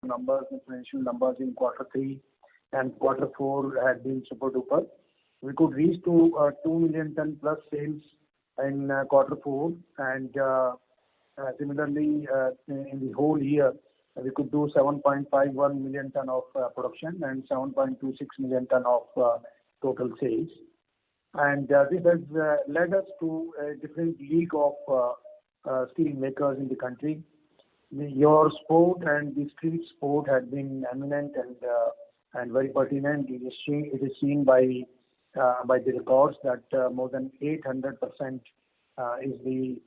numbers, the financial numbers in quarter 3 and quarter 4 had been super duper. We could reach to 2 million ton plus sales in quarter 4, and similarly in the whole year we could do 7.51 million ton of production and 7.26 million ton of total sales. And this has led us to a different league of steel makers in the country. Your sport and the street sport had been eminent and very pertinent. It is seen by the records that more than 800% is the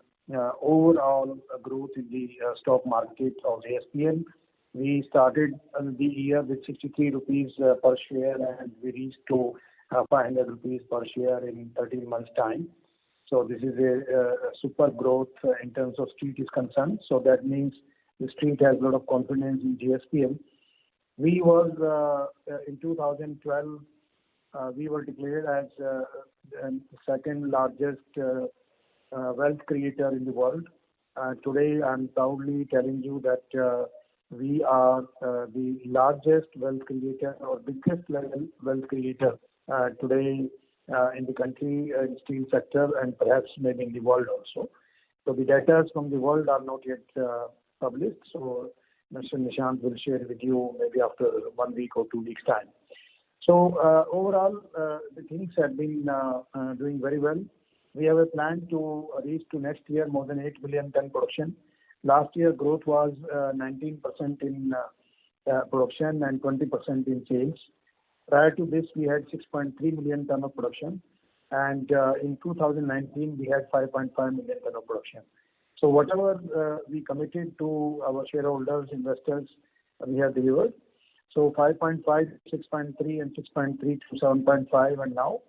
overall growth in the stock market of JSPL. We started the year with 63 rupees per share, and we reached to 500 rupees per share in 13 months' time. So this is a super growth in terms of street is concerned. So that means the street has a lot of confidence in JSPL. We was in 2012 we were declared as the second largest wealth creator in the world. Today I'm proudly telling you that we are the largest wealth creator or biggest level wealth creator today in the country, in steel sector, and perhaps maybe in the world also. So the data from the world are not yet published. So Mr. Nishant will share with you maybe after 1 week or 2 weeks time. So overall, the things have been doing very well. We have a plan to reach to next year more than 8 million ton production. Last year growth was 19% in production and 20% in sales. Prior to this, we had 6.3 million ton of production, and in 2019 we had 5.5 million ton of production. So whatever we committed to our shareholders, investors, we have delivered. So 5.5, 6.3, and 6.3 to 7.5, and now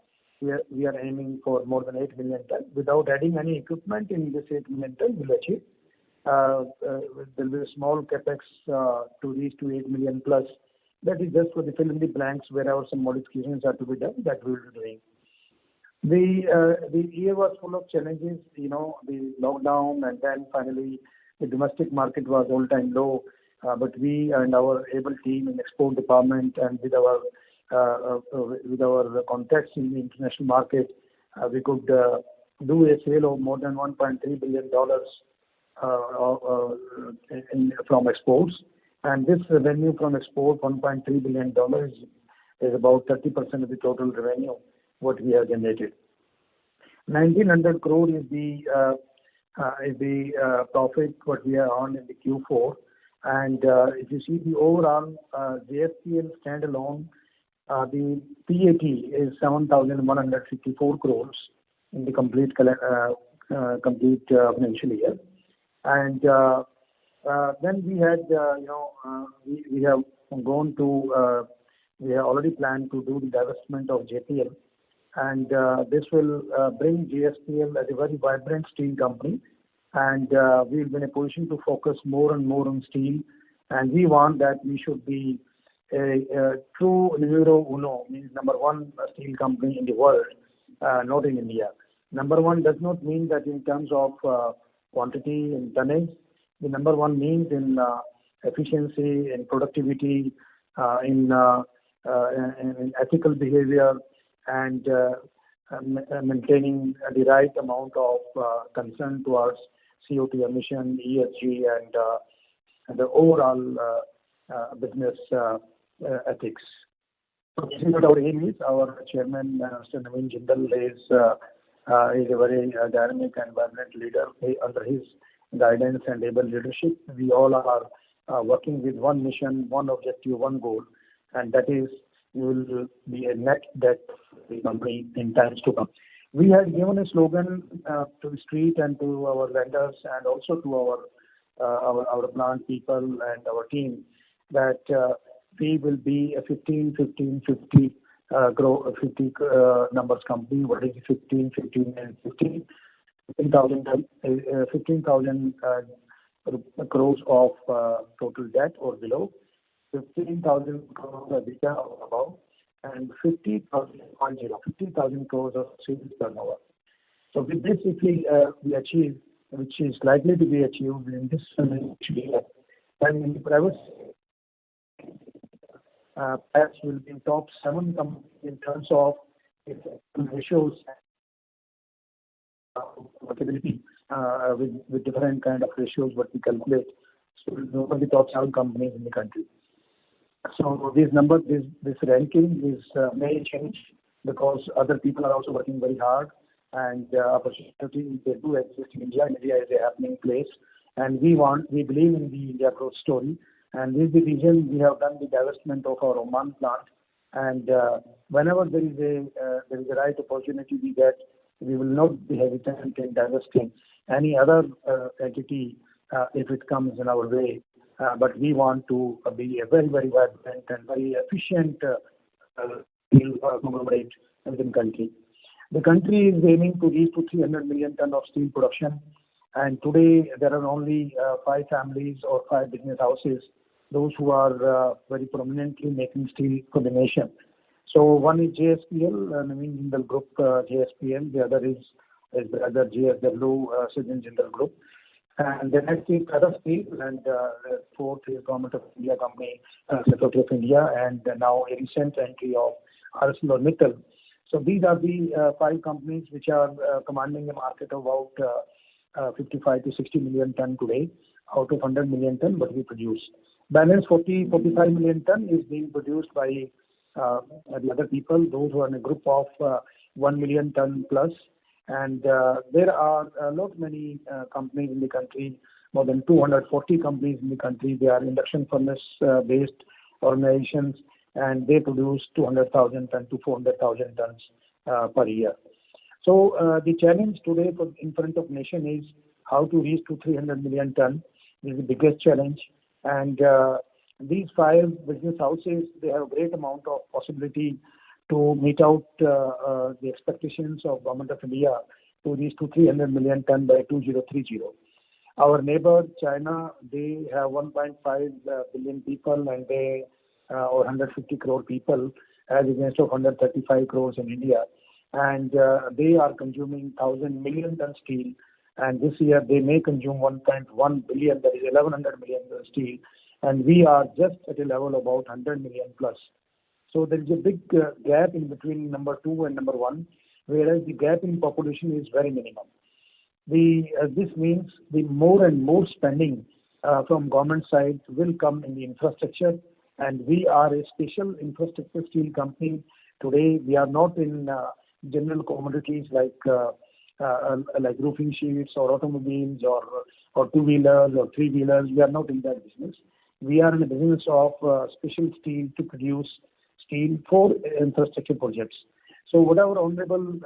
we are aiming for more than 8 million ton. Without adding any equipment in this 8 million ton, we'll achieve. There will be a small capex to reach to 8 million plus. That is just for the fill in the blanks wherever some modifications are to be done, that we will be doing. The year was full of challenges, the lockdown, and then finally the domestic market was all-time low. But we and our able team in export department and with our contacts in the international market, we could do a sale of more than $1.3 billion from exports. And this revenue from export, $1.3 billion, is about 30% of the total revenue what we have generated. 1,900 crore is the profit what we are on in the Q4. And if you see the overall JSPL standalone, the PAT is 7,154 crores in the complete financial year. And then we had, we have gone to, we have already planned to do the divestment of JPL, and this will bring JSPL as a very vibrant steel company, and we will be in a position to focus more and more on steel. And we want that we should be a true numero uno, means number one steel company in the world, not in India. Number one does not mean that in terms of quantity and tonnage. The number one means in efficiency, in productivity, in ethical behavior, and maintaining the right amount of concern towards CO2 emission, ESG, and the overall business ethics. So this is what our aim is. Our chairman, Mr. Naveen Jindal, is a very dynamic and vibrant leader. Under his guidance and able leadership, we all are working with one mission, one objective, one goal, and that is we will be a net debt company in times to come. We had given a slogan to the street and to our vendors and also to our plant people and our team that we will be a 15, 15, 50 50 numbers company. What is 15, 15, and 15? 15,000 crores of total debt or below, 15,000 crores of EBITDA or above, and 50,000 crores of sales turnover. So with this, if we achieve, which is likely to be achieved in this financial year, and in the private Perhaps will be in top 7 companies in terms of its ratios profitability with different kind of ratios what we calculate. So it's one of the top 7 companies in the country. So these numbers, this ranking may change because other people are also working very hard, and opportunities they do exist in India. India is a happening place, and we believe in the India growth story. And this is the reason we have done the divestment of our Oman plant. And whenever there is a right opportunity we get, we will not be hesitant in divesting any other entity if it comes in our way. But we want to be a very, very vibrant and very efficient steel conglomerate within the country. The country is aiming to reach to 300 million ton of steel production. And today there are only 5 families or 5 business houses, those who are very prominently making steel combination. So one is JSPL, Navin Jindal Group, JSPL. The other is brother JSW, Sujin Jindal Group. And the next is Tata Steel, and fourth is Government of India company, Secretary of India, and now a recent entry of ArcelorMittal. So these are the 5 companies which are commanding a market of about 55 to 60 million ton today, out of 100 million ton what we produce. Balance 45 million ton is being produced by the other people, those who are in a group of 1 million ton plus. And there are not many companies in the country, more than 240 companies in the country. They are induction furnace based organizations, and they produce 200,000 tons to 400,000 tons per year. So the challenge today in front of nation is how to reach to 300 million ton. This is the biggest challenge. And these 5 business houses, they have a great amount of possibility to meet out the expectations of Government of India to reach to 300 million ton by 2030. Our neighbor China, they have 1.5 billion people, and they or 150 crore people as against of 135 crores in India. And they are consuming 1,000 million ton steel. And this year they may consume 1.1 billion, that is 1,100 million steel. And we are just at a level of about 100 million plus. So there is a big gap in between number 2 and number 1, whereas the gap in population is very minimum. This means the more and more spending from government side will come in the infrastructure, and we are a special infrastructure steel company. Today we are not in general commodities like roofing sheets or automobiles or 2-wheelers or 3-wheelers. We are not in that business. We are in the business of special steel to produce steel for infrastructure projects. So whatever honorable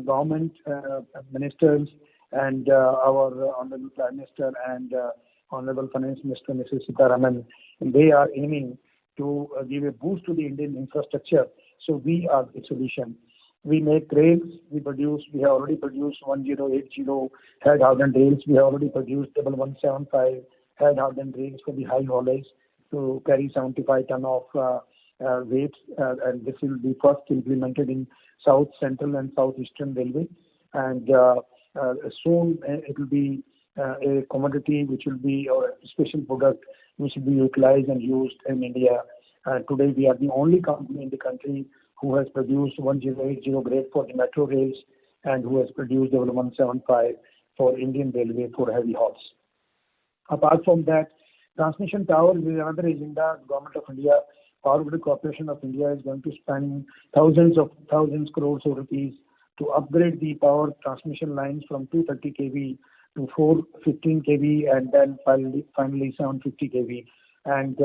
government ministers and our honorable Prime Minister and honorable Finance Minister Mrs. Sitharaman, they are aiming to give a boost to the Indian infrastructure. So we are the solution. We make rails. We have already produced 1080 head hardened rails. We have already produced 1175 head hardened rails for the high haulage to carry 75 ton of weights, and this will be first implemented in South Central and Southeastern Railway. And soon it will be a commodity which will be or a special product which will be utilized and used in India. Today we are the only company in the country who has produced 1080 grade for the metro rails and who has produced 1175 for Indian Railway for heavy hauls. Apart from that, transmission tower is another agenda. Government of India, Power Grid Corporation of India is going to spend thousands crores of rupees to upgrade the power transmission lines from 230 kV to 415 kV and then finally 750 kV. And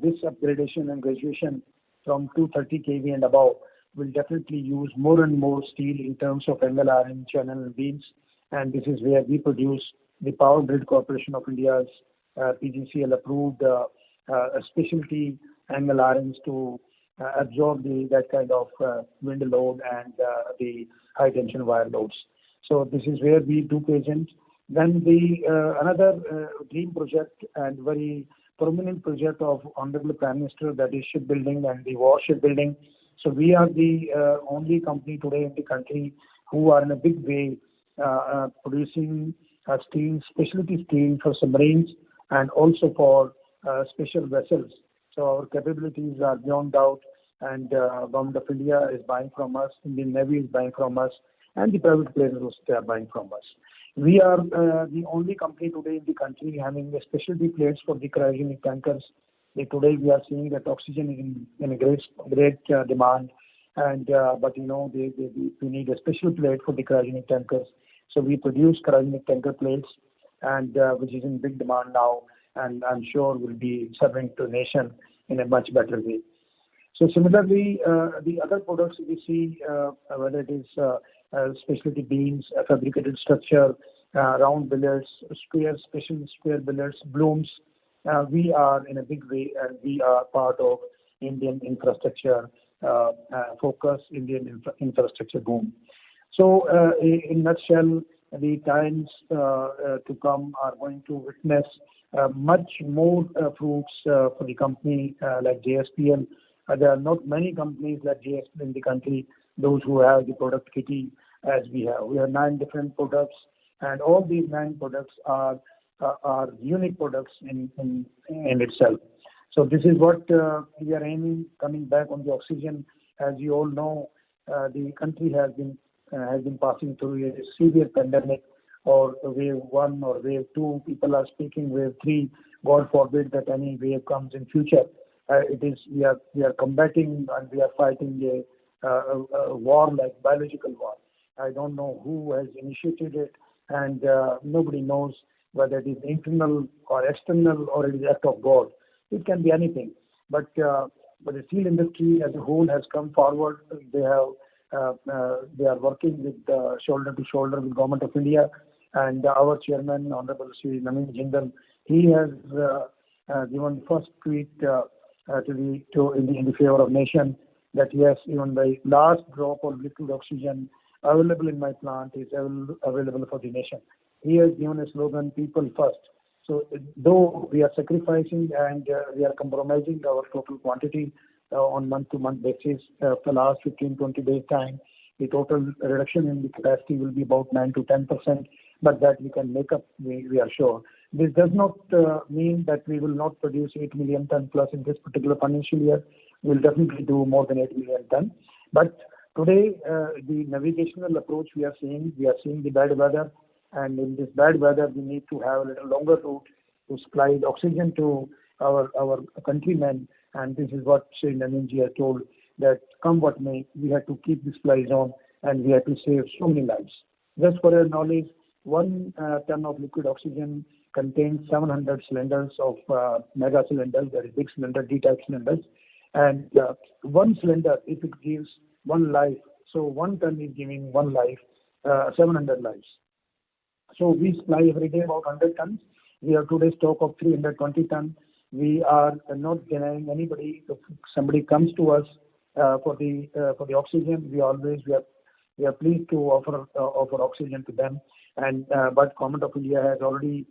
this upgradation and graduation from 230 kV and above will definitely use more and more steel in terms of angle iron, channel and beams. And this is where we produce the Power Grid Corporation of India's PGCL approved specialty angle irons to absorb that kind of wind load and the high tension wire loads. So this is where we do present. Then another dream project and very prominent project of Honorable Prime Minister, that is shipbuilding and the war shipbuilding. So we are the only company today in the country who are in a big way producing steel, specialty steel for submarines and also for special vessels. So our capabilities are beyond doubt, and Government of India is buying from us, Indian Navy is buying from us, and the private players also they are buying from us. We are the only company today in the country having a specialty plates for the cryogenic tankers. Today we are seeing that oxygen is in a great demand, and but we need a special plate for the cryogenic tankers. So we produce cryogenic tanker plates, and which is in big demand now, and I'm sure will be serving to the nation in a much better way. So similarly, the other products we see, whether it is specialty beams, fabricated structure, round billets, special square billets, blooms, we are in a big way, and we are part of Indian infrastructure focus, Indian infrastructure boom. So, in nutshell, the times to come are going to witness much more fruits for the company like JSPL. There are not many companies like JSPL in the country, those who have the product kitty as we have. We have 9 different products, and all these 9 products are unique products in itself. So this is what we are aiming. Coming back on the oxygen, as you all know, the country has been passing through a severe pandemic, or wave 1 or wave 2. People are speaking wave 3. God forbid that any wave comes in future. We are combating, and we are fighting a war, like biological war. I don't know who has initiated it, and nobody knows whether it is internal or external, or it is act of God. It can be anything. But the steel industry as a whole has come forward. They are working with shoulder to shoulder with Government of India, and our chairman, Honorable Shri Naveen Jindal, he has given first tweet in the favor of nation, that yes, even the last drop of liquid oxygen available in my plant is available for the nation. He has given a slogan, people first. So though we are sacrificing and we are compromising our total quantity on month-to-month basis for the last 15-20 days time, the total reduction in the capacity will be about 9 to 10%, but that we can make up, we are sure. This does not mean that we will not produce 8 million ton plus in this particular financial year. We'll definitely do more than 8 million ton. But today, the navigational approach we are seeing the bad weather, and in this bad weather, we need to have a little longer route to supply the oxygen to our countrymen. And this is what Shri Naveenji has told, that come what may, we have to keep this supplies on, and we have to save so many lives. Just for your knowledge, 1 ton of liquid oxygen contains 700 cylinders of mega cylinders, that is big cylinder, D-type cylinders. And 1 cylinder, if it gives 1 life, so 1 ton is giving 1 life, 700 lives. So we supply every day about 100 tons. We have today stock of 320 tons. We are not denying anybody. If somebody comes to us for the oxygen, we are pleased to offer oxygen to them. And but Government of India has already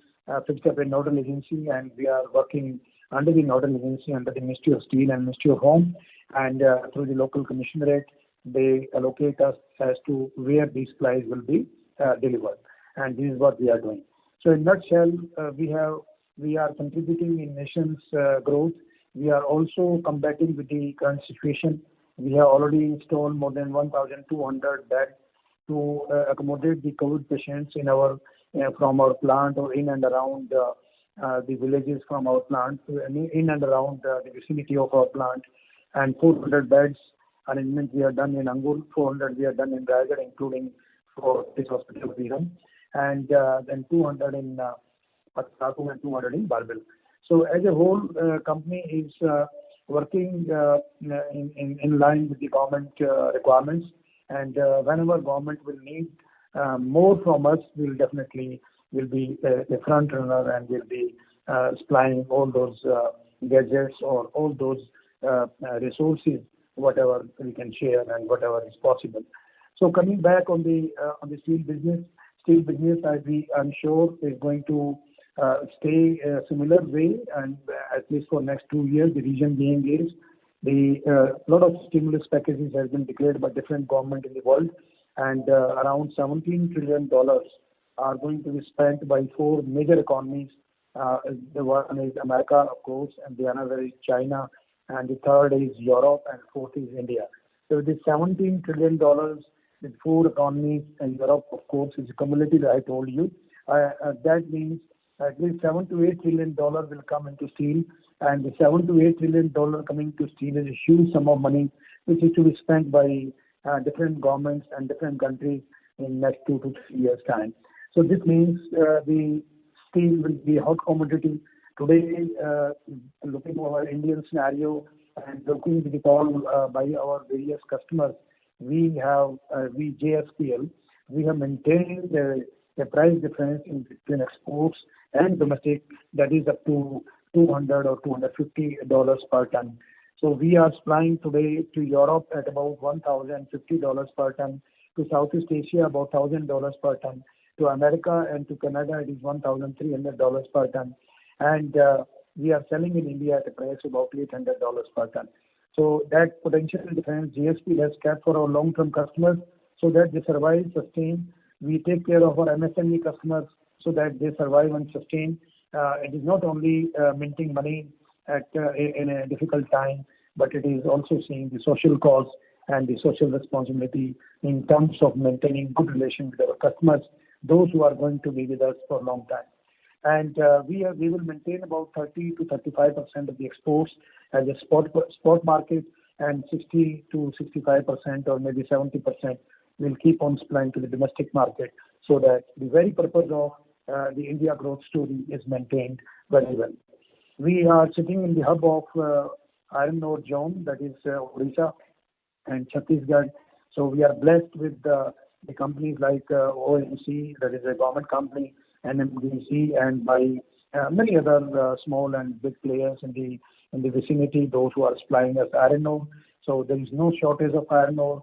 fixed up a nodal agency, and we are working under the nodal agency under the Ministry of Steel and Ministry of Home, and through the local commissionerate, they allocate us as to where these supplies will be delivered. And this is what we are doing. So in nutshell, we are contributing in nation's growth. We are also combating with the current situation. We have already installed more than 1,200 beds to accommodate the COVID patients in from our plant, or in and around the villages from our plant, in and around the vicinity of our plant. And 400 beds arrangement we have done in Angul, 400 we have done in Raigad, including for this hospital of Viram, and then 200 in Patraku and 200 in Barbil. So as a whole, company is working in line with the government requirements, and whenever government will need more from us, will be a front runner, and will be supplying all those gadgets or all those resources, whatever we can share and whatever is possible. So coming back on the steel business, I'm sure is going to stay a similar way, and at least for next 2 years. The reason being is the lot of stimulus packages has been declared by different government in the world, and around $17 trillion are going to be spent by 4 major economies The one is America, of course, and the another is China, and the third is Europe, and fourth is India. So the $17 trillion with four economies, and Europe, of course, is cumulative. I told you. That means at least $7 to $8 trillion will come into steel, and the $7 to $8 trillion coming to steel is a huge sum of money, which is to be spent by different governments and different countries in next 2 to 3 years time. So this means the steel will be a hot commodity. Today, looking at our Indian scenario and looking to the call by our various customers, we JSPL, we have maintained the price difference in between exports and domestic, that is up to $200 or $250 per ton. So we are supplying today to Europe at about $1,050 per ton, to Southeast Asia about $1,000 per ton, to America and to Canada it is $1,300 per ton, and we are selling in India at a price of about $800 per ton. So that potential difference GSP has kept for our long-term customers so that they survive, sustain. We take care of our MSME customers so that they survive and sustain. It is not only minting money in a difficult time, but it is also seeing the social cause and the social responsibility in terms of maintaining good relations with our customers, those who are going to be with us for a long time. And we will maintain about 30 to 35% of the exports as a spot market, and 60 to 65% or maybe 70% will keep on supplying to the domestic market, so that the very purpose of the India growth story is maintained very well. We are sitting in the hub of iron ore zone, that is Odisha and Chhattisgarh. So we are blessed with the companies like OMC, that is a government company, NMDC, and by many other small and big players in the vicinity, those who are supplying us iron ore. So there is no shortage of iron ore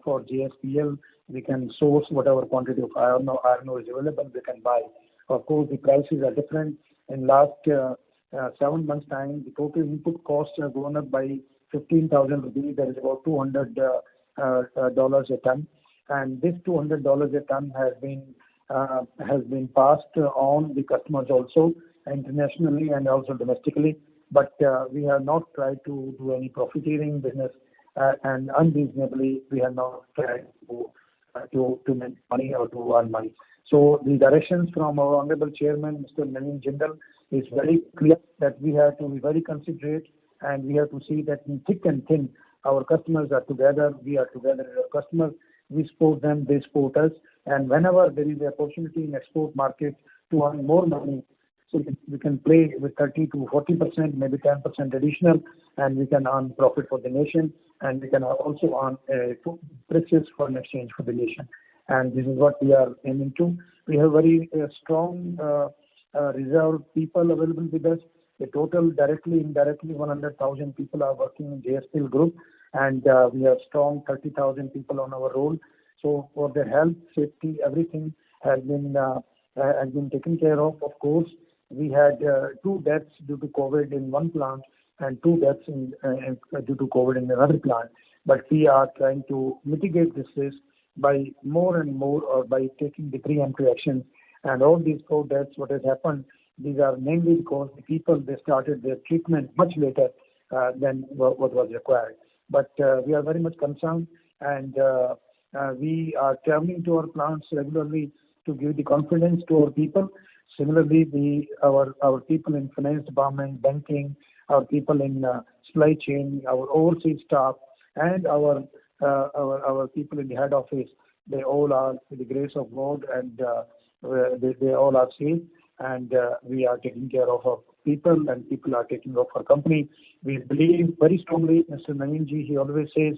for GSPL. We can source whatever quantity of iron ore is available, we can buy. Of course, the prices are different. In last 7 months' time, the total input costs have gone up by 15,000 rupees. That is about $200 a ton. And this $200 a ton has been passed on the customers also, internationally and also domestically. But we have not tried to do any profiteering business, and unreasonably we have not tried to make money or to earn money. So the directions from our Honorable Chairman, Mr. Naveen Jindal, is very clear that we have to be very considerate, and we have to see that in thick and thin, our customers are together, we are together with our customers, we support them, they support us, and whenever there is an opportunity in export market to earn more money, so we can play with 30 to 40%, maybe 10% additional, and we can earn profit for the nation, and we can also earn precious foreign exchange for the nation. And this is what we are aiming to. We have very strong reserve people available with us. The total directly, indirectly, 100,000 people are working in JSPL Group, and we have strong 30,000 people on our roll. So for their health, safety, everything has been taken care of. Of course, we had 2 deaths due to COVID in one plant and 2 deaths due to COVID in another plant. But we are trying to mitigate this risk by more and more, or by taking the preemptive actions. And all these 4 deaths, what has happened, these are mainly because the people, they started their treatment much later than what was required. But we are very much concerned, and we are traveling to our plants regularly to give the confidence to our people. Similarly, our people in finance department, banking, our people in supply chain, our overseas staff, and our people in the head office, they all are, with the grace of God, and they all are safe, and we are taking care of our people, and people are taking care of our company. We believe very strongly, Mr. Naveen ji, he always says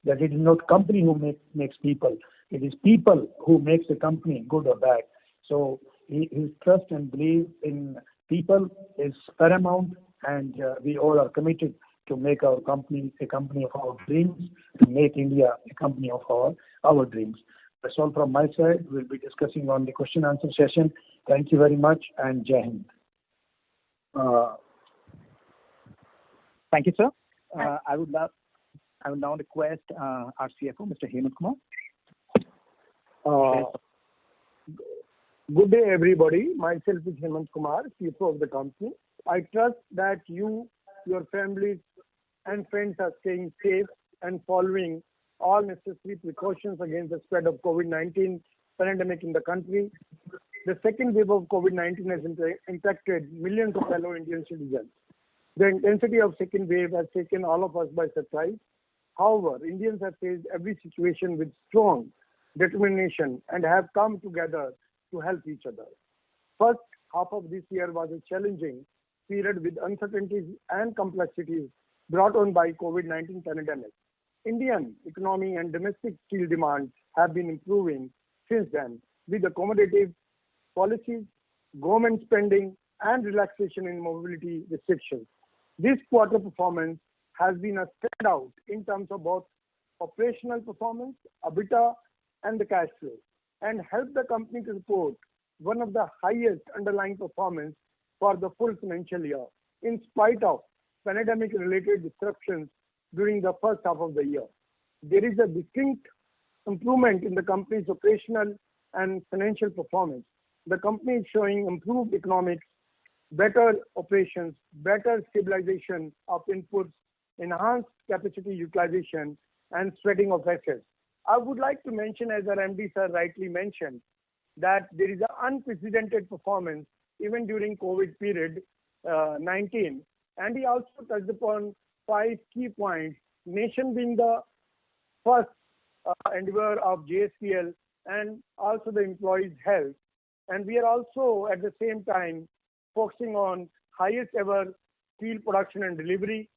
that it is not company who makes people, it is people who makes a company, good or bad. So his trust and belief in people is paramount, and we all are committed to make our company a company of our dreams, to make India a company of our dreams. That's all from my side. We'll be discussing on the question answer session. Thank you very much, and Jai Hind. Thank you, sir. I will now request our CFO, Mr. Hemant Kumar. Good day, everybody. Myself is Hemant Kumar, CFO of the company. I trust that you, your families, and friends are staying safe and following all necessary precautions against the spread of COVID-19 pandemic in the country. The second wave of COVID-19 has impacted millions of fellow Indian citizens. The intensity of second wave has taken all of us by surprise. However, Indians have faced every situation with strong determination and have come together to help each other. First half of this year was a challenging period with uncertainties and complexities brought on by COVID-19 pandemic. Indian economy and domestic steel demand have been improving since then with accommodative policies, government spending, and relaxation in mobility restrictions. This quarter performance has been a standout in terms of both operational performance, EBITDA, and the cash flow, and helped the company to report one of the highest underlying performance for the full financial year, in spite of pandemic-related disruptions during the first half of the year. There is a distinct improvement in the company's operational and financial performance. The company is showing improved economics, better operations, better stabilization of inputs, enhanced capacity utilization, and sweating of assets. I would like to mention, as our MD sir rightly mentioned, that there is an unprecedented performance even during COVID period 19, and he also touched upon 5 key points. Nation being the first endeavor of JSPL and also the employees' health, and we are also at the same time focusing on highest ever steel production and delivery,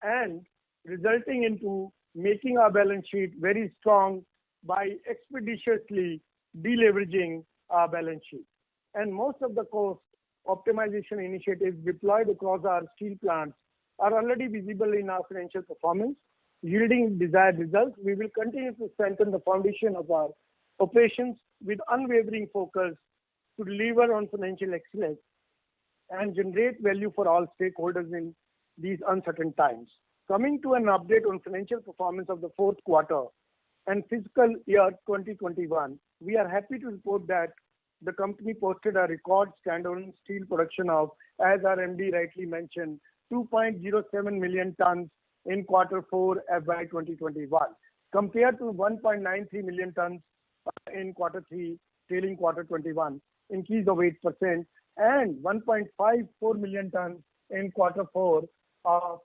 and resulting into making our balance sheet very strong by expeditiously deleveraging our balance sheet. And most of the cost optimization initiatives deployed across our steel plants are already visible in our financial performance, yielding desired results. We will continue to strengthen the foundation of our operations with unwavering focus to deliver on financial excellence and generate value for all stakeholders in these uncertain times. Coming to an update on financial performance of the fourth quarter and fiscal year 2021, we are happy to report that the company posted a record standalone steel production of, as our MD rightly mentioned, 2.07 million tons in quarter 4 FY 2021, compared to 1.93 million tons in quarter 3, trailing quarter 21, increase of 8%, and 1.54 million tons in quarter 4,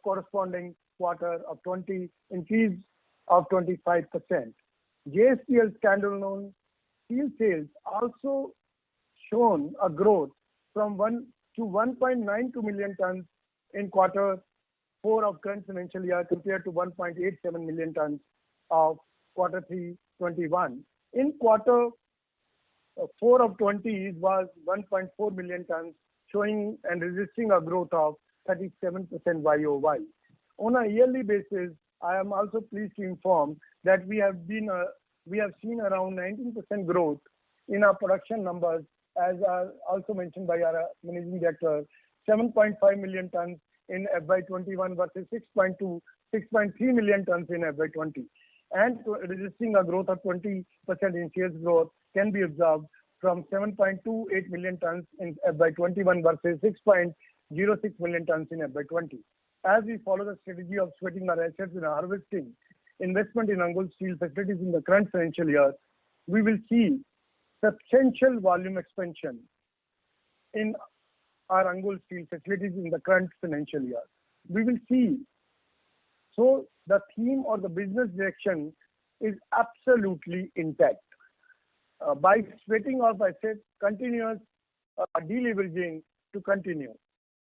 corresponding quarter of 20, increase of 25%. JSPL standalone steel sales also shown a growth from 1 to 1.92 million tons in quarter 4 of current financial year compared to 1.87 million tons of quarter 3 21. In quarter 4 of 20 it was 1.4 million tons, showing and registering a growth of 37% YOY. On a yearly basis, I am also pleased to inform that we have seen around 19% growth in our production numbers, as also mentioned by our managing director, 7.5 million tons in FY21 versus 6.3 million tons in FY20, and registering a growth of 20% in sales growth can be observed from 7.28 million tons in FY21 versus 6.06 million tons in FY20. As we follow the strategy of sweating our assets and harvesting investment in Angul steel facilities in the current financial year, we will see substantial volume expansion in our Angul steel facilities in the current financial year. We will see. So the theme or the business direction is absolutely intact. By sweating of assets, continuous deleveraging to continue.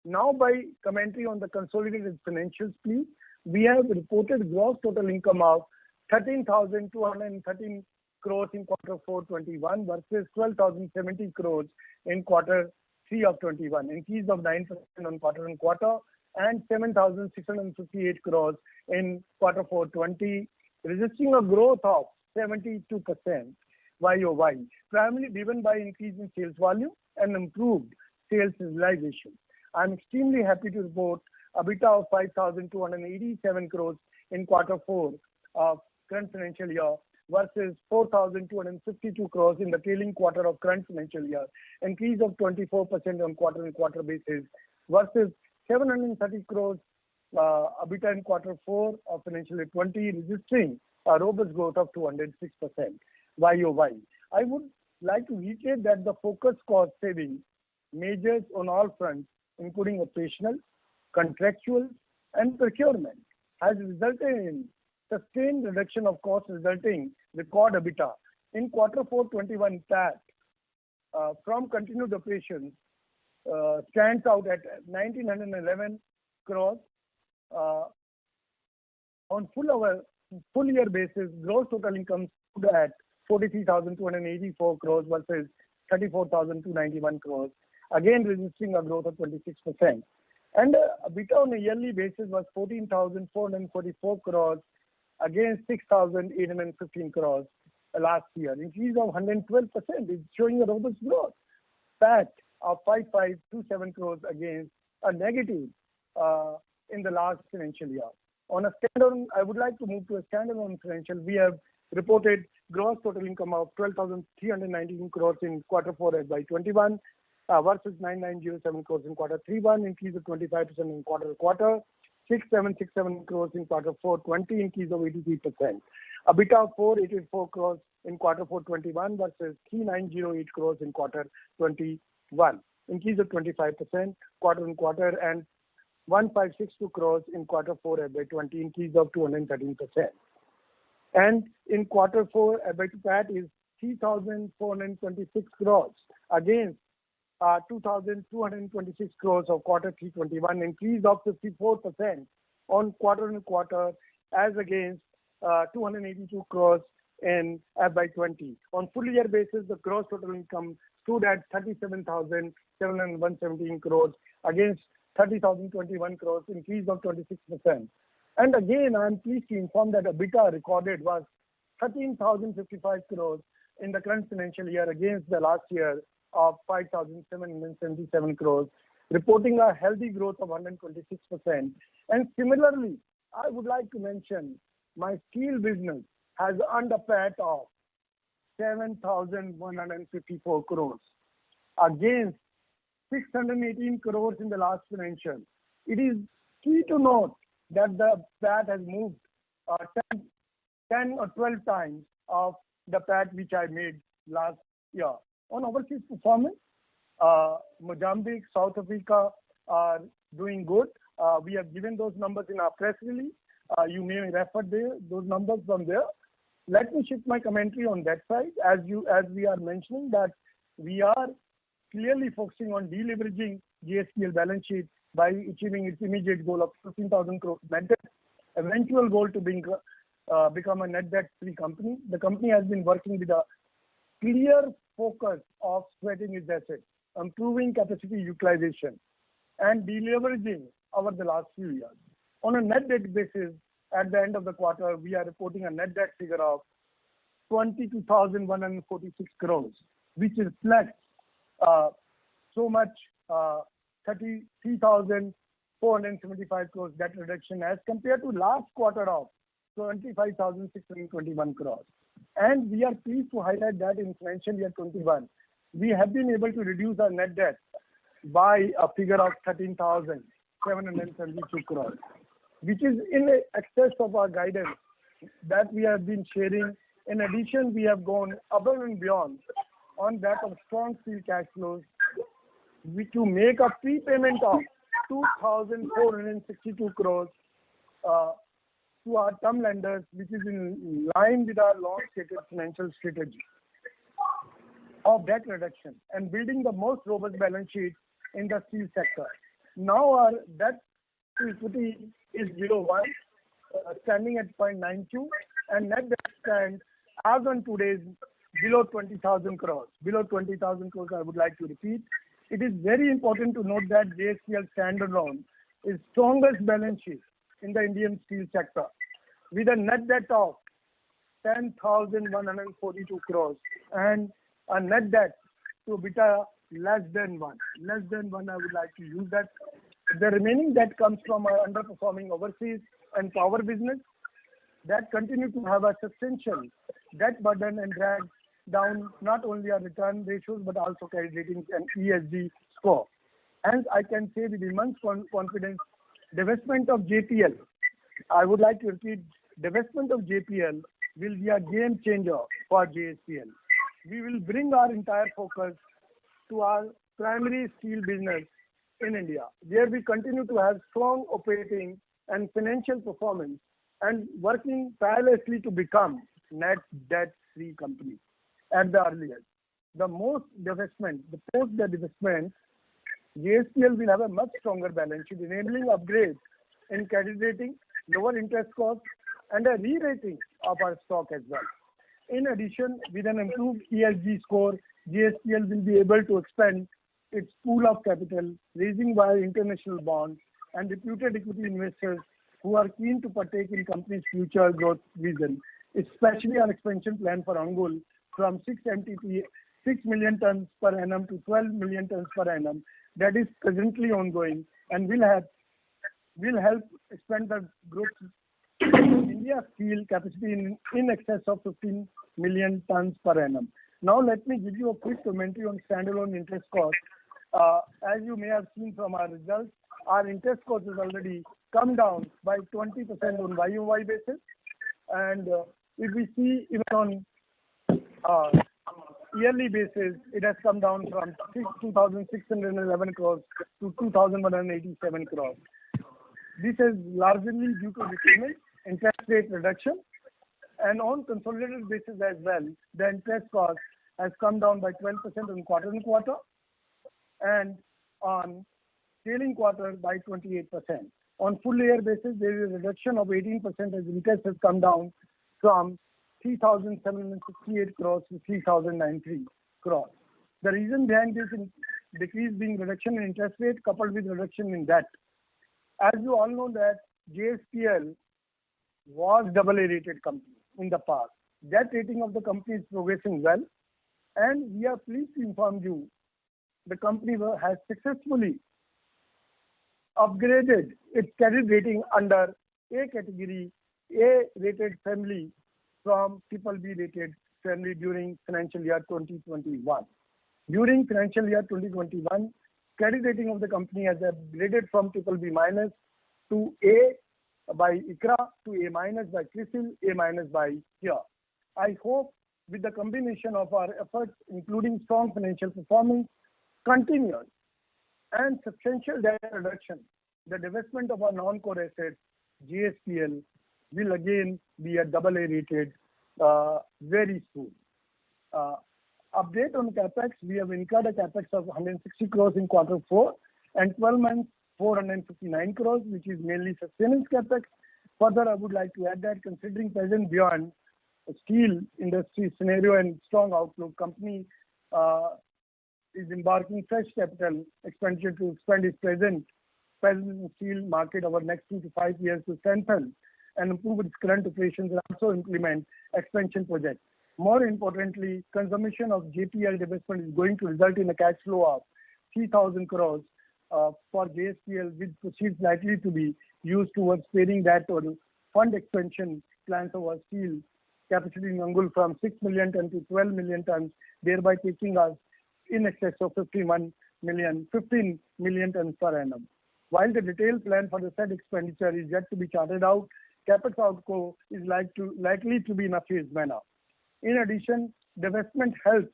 Now, by commentary on the consolidated financials, please, we have reported gross total income of 13,213 crores in quarter 4 21 versus 12,070 crores in quarter 3 of 21, increase of 9% on quarter, and 7,658 crores in quarter 4 20, registering a growth of 72% YOY, primarily driven by increase in sales volume and improved sales realization. I'm extremely happy to report EBITDA of 5,287 crores in quarter 4 of current financial year versus 4,252 crores in the trailing quarter of current financial year, increase of 24% on quarter-on-quarter basis, versus 730 crores EBITDA in quarter 4 of financial year 20, registering a robust growth of 206% YOY. I would like to reiterate that the focused cost saving measures on all fronts, including operational, contractual, and procurement, has resulted in sustained reduction of costs, resulting record EBITDA. In quarter 4 21, PAT from continued operations stands out at 1,911 crores. On full year basis, gross total income stood at 43,284 crores versus 34,291 crores, again registering a growth of 26%. And EBITDA on a yearly basis was 14,444 crores against 6,815 crores last year, increase of 112%, is showing a robust growth. PAT of 5,527 crores against a negative in the last financial year. On a standalone, I would like to move to a standalone financial. We have reported gross total income of 12,319 crores in quarter 4 FY21 versus 9,907 crores in quarter 3/1, increase of 25% in quarter-to-quarter, 6,767 crores in quarter 4 20, increase of 83%. EBITDA of 484 crores in quarter 4 21 versus 3,908 crores in quarter 21, increase of 25% quarter-on-quarter, and 1,562 crores in quarter 4 FY20, increase of 213%. And in quarter 4 FY2 PAT is 3,426 crores against 2,226 crores of quarter 3 21, increase of 54% on quarter-on-quarter, as against 282 crores in FY20. On full year basis, the gross total income stood at 37,717 crores against 30,021 crores, increase of 26%. And again, I am pleased to inform that EBITDA recorded was 13,055 crores in the current financial year against the last year of 5,777 crores, reporting a healthy growth of 126%. And similarly, I would like to mention my steel business has earned a PAT of 7,154 crores against 618 crores in the last financial. It is key to note that the PAT has moved 10 or 12 times of the PAT which I made last year. On overseas performance, Mozambique, South Africa are doing good. We have given those numbers in our press release. You may refer those numbers from there. Let me shift my commentary on that side. As we are mentioning that we are clearly focusing on deleveraging JSPL balance sheet by achieving its immediate goal of 15,000 crores net debt, eventual goal to become a net debt free company. The company has been working with a clear focus of sweating its assets, improving capacity utilization, and deleveraging over the last few years. On a net debt basis, at the end of the quarter, we are reporting a net debt figure of 22,146 crores, which reflects so much 33,475 crores debt reduction as compared to last quarter of 25,621 crores. And we are pleased to highlight that in financial year 21, we have been able to reduce our net debt by a figure of 13,772 crores, which is in excess of our guidance that we have been sharing. In addition, we have gone above and beyond on that of strong free cash flows, to make a prepayment of 2,462 crores to our term lenders, which is in line with our long-stated financial strategy of debt reduction and building the most robust balance sheet in the steel sector. Now our debt to equity is 0.1, standing at 0.92, and net debt stands as on today's below 20,000 crores. Below 20,000 crores, I would like to repeat. It is very important to note that JSPL standalone is strongest balance sheet in the Indian steel sector, with a net debt of 10,142 crores and a net debt to EBITDA less than 1. Less than 1, I would like to use that. The remaining debt comes from our underperforming overseas and power business. that continue to have a substantial debt burden and drag down not only our return ratios but also credit ratings and ESG score. Hence, I can say with immense confidence, divestment of JPL, I would like to repeat, divestment of JPL will be a game changer for JSPL. We will bring our entire focus to our primary steel business in India, where we continue to have strong operating and financial performance and working tirelessly to become net debt-free company at the earliest. The post the divestment, JSPL will have a much stronger balance sheet, enabling upgrades in credit rating, lower interest costs, and a re-rating of our stock as well. In addition, with an improved ESG score, JSPL will be able to expand its pool of capital, raising via international bonds and reputed equity investors who are keen to partake in company's future growth vision, especially our expansion plan for Angul from 6 million tons per annum to 12 million tons per annum that is presently ongoing and will help expand the group India steel capacity in excess of 15 million tons per annum. Now let me give you a quick commentary on standalone interest cost. As you may have seen from our results, our interest cost has already come down by 20% on YOY basis, and if we see even on yearly basis, it has come down from 2,611 crores to 2,187 crores. This is largely due to repayment, interest rate reduction, and on consolidated basis as well, the interest cost has come down by 12% on quarter-on-quarter and on trailing quarter by 28%. On full year basis, there is a reduction of 18% as interest has come down from 3,768 crores to 3,093 crores. The reason behind this decrease being reduction in interest rate coupled with reduction in debt. As you all know that JSPL was AA rated company in the past. Debt rating of the company is progressing well, and we are pleased to inform you the company has successfully upgraded its credit rating under A category, A rated family from BBB rated family during financial year 2021. During financial year 2021, credit rating of the company has upgraded from BBB minus to A by ICRA to A minus by CRISIL, A minus by HERE. I hope with the combination of our efforts, including strong financial performance, continuous and substantial debt reduction, the divestment of our non-core assets, JSPL will again be a AA rated very soon. Update on CapEx, we have incurred a CapEx of 160 crores in quarter 4 and 12 months 459 crores, which is mainly sustenance CapEx. Further, I would like to add that considering present beyond steel industry scenario and strong outlook, company is embarking fresh capital expenditure to expand its presence in steel market over next 2 to 5 years to strengthen and improve its current operations and also implement expansion projects. More importantly, consummation of JPL divestment is going to result in a cash flow of 3,000 crores for JSPL, with proceeds likely to be used towards paying debt or fund expansion plans of our steel capacity in Angul from 6 million tons to 12 million tons, thereby taking us in excess of 15 million tons per annum. While the detailed plan for the said expenditure is yet to be charted out, capex outgo is likely to be in a phased manner. In addition, divestment helps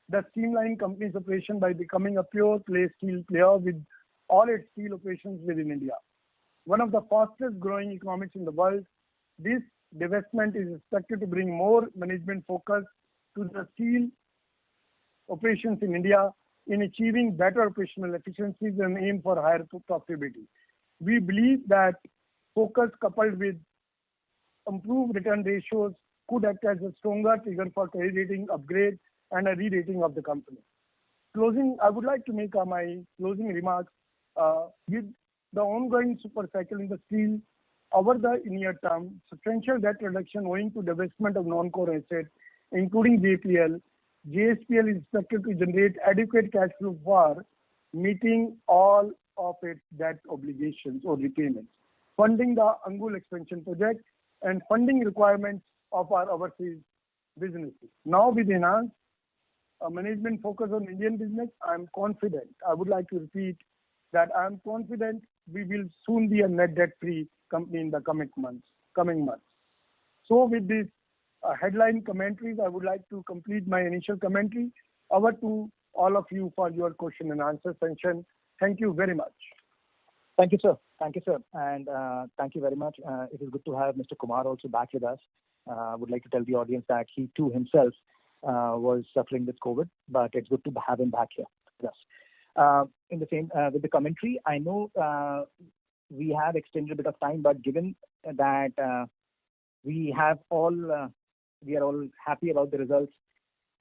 the streamline company's operation by becoming a pure play steel player with all its steel operations within India. One of the fastest growing economies in the world, this divestment is expected to bring more management focus to the steel operations in India in achieving better operational efficiencies and aim for higher profitability. We believe that focus coupled with improved return ratios could act as a stronger trigger for credit rating upgrade and a re-rating of the company. Closing, I would like to make my closing remarks with the ongoing super cycle in the steel over the near term, substantial debt reduction owing to divestment of non-core assets, including JPL. JSPL is expected to generate adequate cash flow for meeting all of its debt obligations or repayments, funding the Angul expansion project, and funding requirements of our overseas businesses. Now, with enhanced management focus on Indian business, I am confident. I would like to repeat that I am confident we will soon be a net debt-free company in the coming months. So, with these headline commentaries, I would like to complete my initial commentary. Over to all of you for your question and answer session. Thank you very much. Thank you, sir. Thank you, sir. And thank you very much. It is good to have Mr. Kumar also back with us. I would like to tell the audience that he too himself was suffering with COVID, but it's good to have him back here with us. In the same, with the commentary, I know we have extended a bit of time, but given that we are all happy about the results,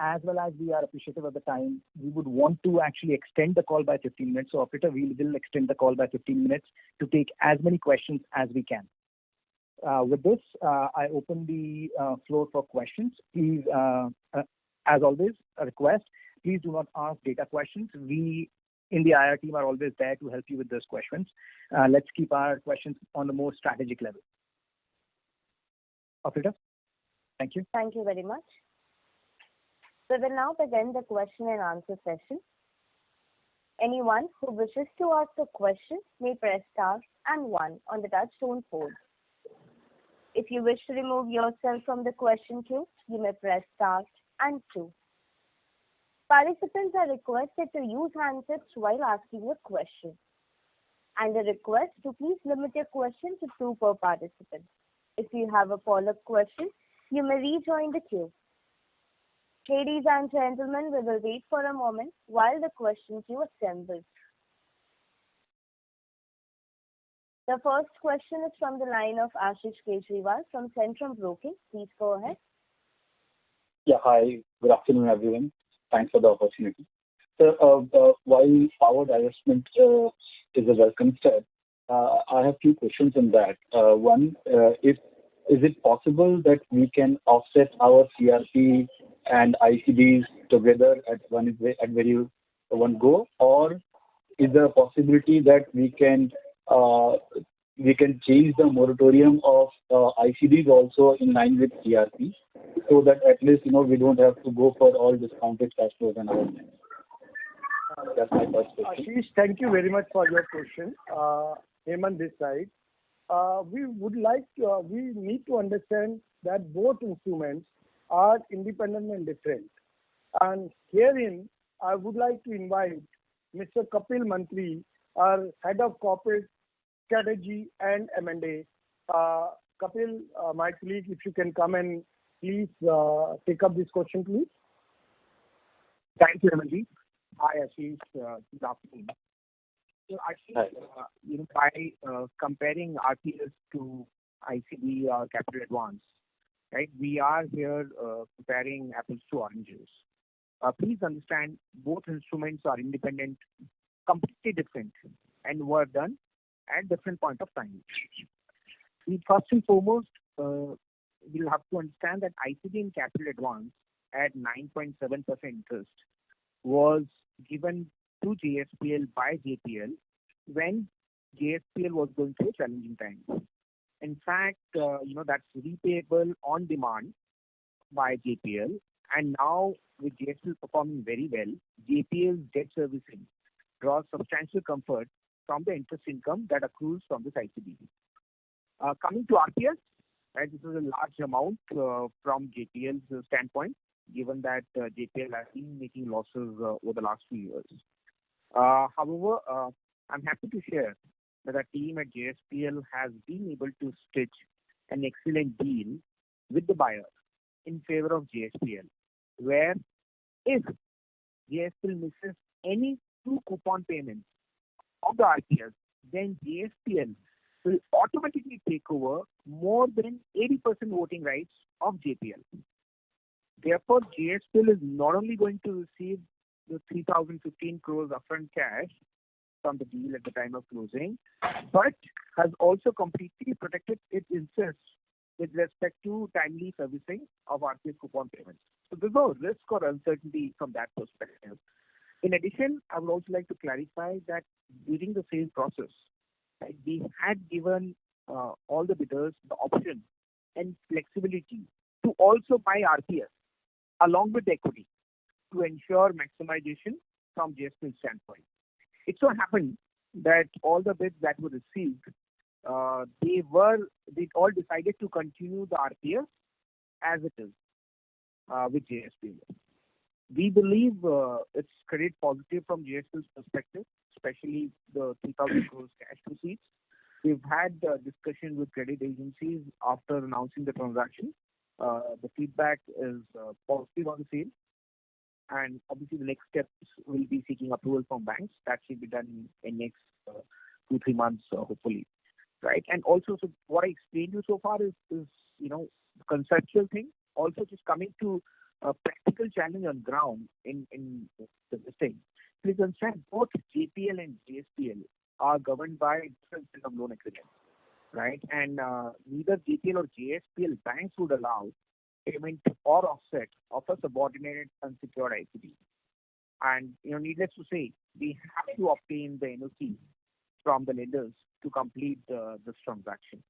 as well as we are appreciative of the time, we would want to actually extend the call by 15 minutes. So, operator, we will extend the call by 15 minutes to take as many questions as we can. With this, I open the floor for questions. Please, as always, a request, please do not ask data questions. We in the IR team are always there to help you with those questions. Let's keep our questions on the more strategic level. Operator, thank you. Thank you very much. We will now begin the question and answer session. Anyone who wishes to ask a question may press star and 1 on the touch-tone phone. If you wish to remove yourself from the question queue, you may press star and 2. Participants are requested to use handsets while asking a question. And a request to please limit your question to 2 per participant. If you have a follow-up question, you may rejoin the queue. Ladies and gentlemen, we will wait for a moment while the question queue assembles. The first question is from the line of Ashish Kejriwal from Centrum Broking. Please go ahead. Yeah, hi. Good afternoon, everyone. Thanks for the opportunity. So, while power divestment is a welcome step, I have 2 questions on that. One, is it possible that we can offset our CRP and ICDs together at one go, or is there a possibility that we can change the moratorium of ICDs also in line with CRP, so that at least we don't have to go for all discounted cash flows and all that. That's my first question. Ashish, thank you very much for your question. Hemant this side. We need to understand that both instruments are independent and different. And herein, I would like to invite Mr. Kapil Mantri, our Head of Corporate Strategy and M&A. Kapil, my colleague, if you can come and please take up this question, please. Thank you, Hemant. Hi, Ashish. Good afternoon. So, Ashish, by comparing RPS to ICD or Capital Advance, right, we are here comparing apples to oranges. Please understand, both instruments are independent, completely different, and were done at different point of time. First and foremost, we'll have to understand that ICD and Capital Advance at 9.7% interest was given to JSPL by JPL when JSPL was going through challenging times. In fact, that's repayable on demand by JPL, and now with JSPL performing very well, JPL's debt servicing draws substantial comfort from the interest income that accrues from this ICD. Coming to RPS, right, this is a large amount from JPL's standpoint, given that JPL has been making losses over the last few years. However, I'm happy to share that our team at JSPL has been able to stitch an excellent deal with the buyer in favor of JSPL, where if JSPL misses any 2 coupon payments of the RPS, then JSPL will automatically take over more than 80% voting rights of JPL. Therefore, JSPL is not only going to receive the 3,015 crores upfront cash from the deal at the time of closing, but has also completely protected its interests with respect to timely servicing of RPS coupon payments. So there's no risk or uncertainty from that perspective. In addition, I would also like to clarify that during the sale process, we had given all the bidders the option and flexibility to also buy RPS along with equity to ensure maximization from JSPL standpoint. It so happened that all the bids that were received, they all decided to continue the RPS as it is with JSPL. We believe it's credit positive from JSPL's perspective, especially the 3,000 crores cash proceeds. We've had discussion with credit agencies after announcing the transaction. The feedback is positive on the same. And obviously, the next steps will be seeking approval from banks. That should be done in next 2-3 months, hopefully, right? And also, so what I explained to you so far is the conceptual thing. Also, just coming to a practical challenge on ground in the thing. Please understand, both JPL and JSPL are governed by different set of loan agreements, right? And neither JPL or JSPL banks would allow payment or offset of a subordinated unsecured ICD. And needless to say, we have to obtain the NOC from the lenders to complete this transaction.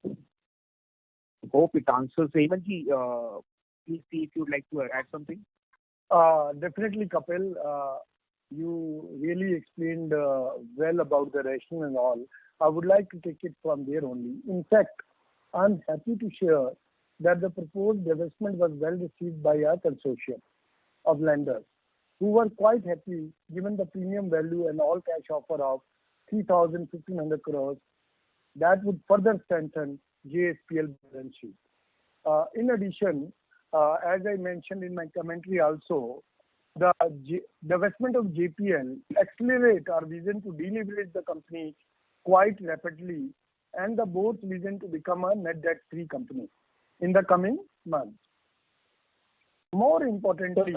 Hope it answers. Hemantji, please see if you'd like to add something. Definitely, Kapil. You really explained well about the rationale and all. I would like to take it from there only. In fact, I'm happy to share that the proposed divestment was well received by our consortium of lenders, who were quite happy given the premium value and all cash offer of 3,1,500 crores that would further strengthen JSPL balance sheet. In addition, as I mentioned in my commentary also, the divestment of JPL accelerate our vision to deleverage the company quite rapidly and the board's vision to become a net debt-free company in the coming months. More importantly,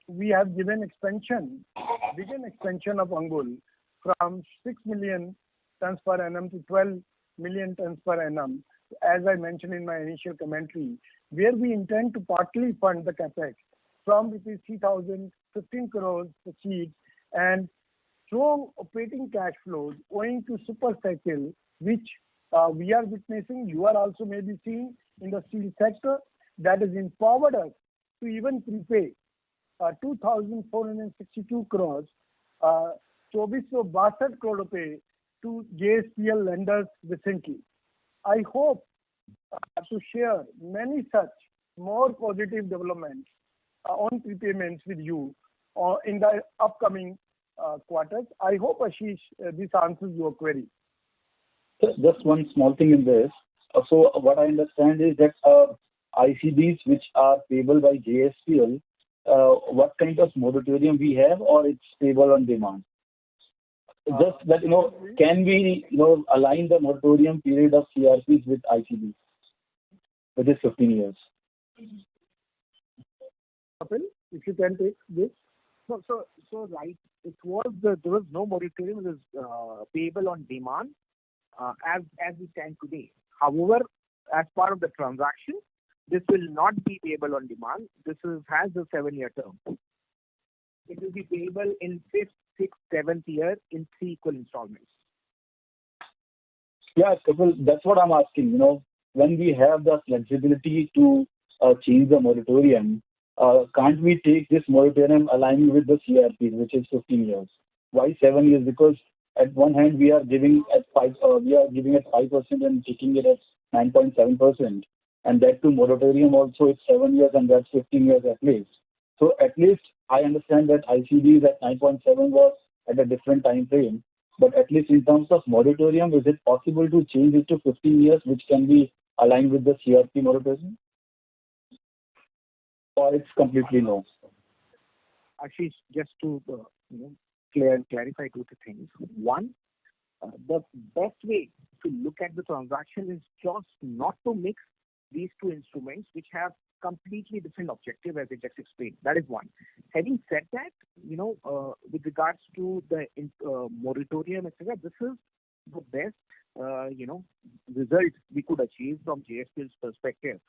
we have given vision expansion of Angul from 6 million tons per annum to 12 million tons per annum, as I mentioned in my initial commentary, where we intend to partly fund the capex from rupees 3,015 crores proceeds and strong operating cash flows owing to super cycle, which we are witnessing. You are also maybe seeing in the steel sector that has empowered us to even prepay 2,462 crores, 2462 crore rupees to JSPL lenders recently. I hope to share many such more positive developments on prepayments with you in the upcoming quarters. I hope, Ashish, this answers your query. Just one small thing in this. So what I understand is that ICDs which are payable by JSPL, what kind of moratorium we have, or it's payable on demand? Just that, can we, align the moratorium period of CRPs with ICDs, which is 15 years? Kapil, if you can take this. So right, there was no moratorium. It was payable on demand as we stand today. However, as part of the transaction, this will not be payable on demand. This has a 7-year term. It will be payable in 5th, 6th, 7th year in 3 equal installments. Yeah, Kapil, that's what I'm asking. When we have the flexibility to change the moratorium, can't we take this moratorium aligning with the CRP, which is 15 years? Why 7 years? Because at one hand we are giving at 5%, and taking it at 9.7%, and that too moratorium also is 7 years, and that's 15 years at least. So at least I understand that ICDs at 9.7 was at a different time frame, but at least in terms of moratorium, is it possible to change it to 15 years, which can be aligned with the CRP moratorium? Or it's completely no? Ashish, just to clarify 2 things. One, the best way to look at the transaction is just not to mix these 2 instruments, which have completely different objective, as I just explained. That is one. Having said that, with regards to the moratorium, etc., this is the best, result we could achieve from JSPL's perspective.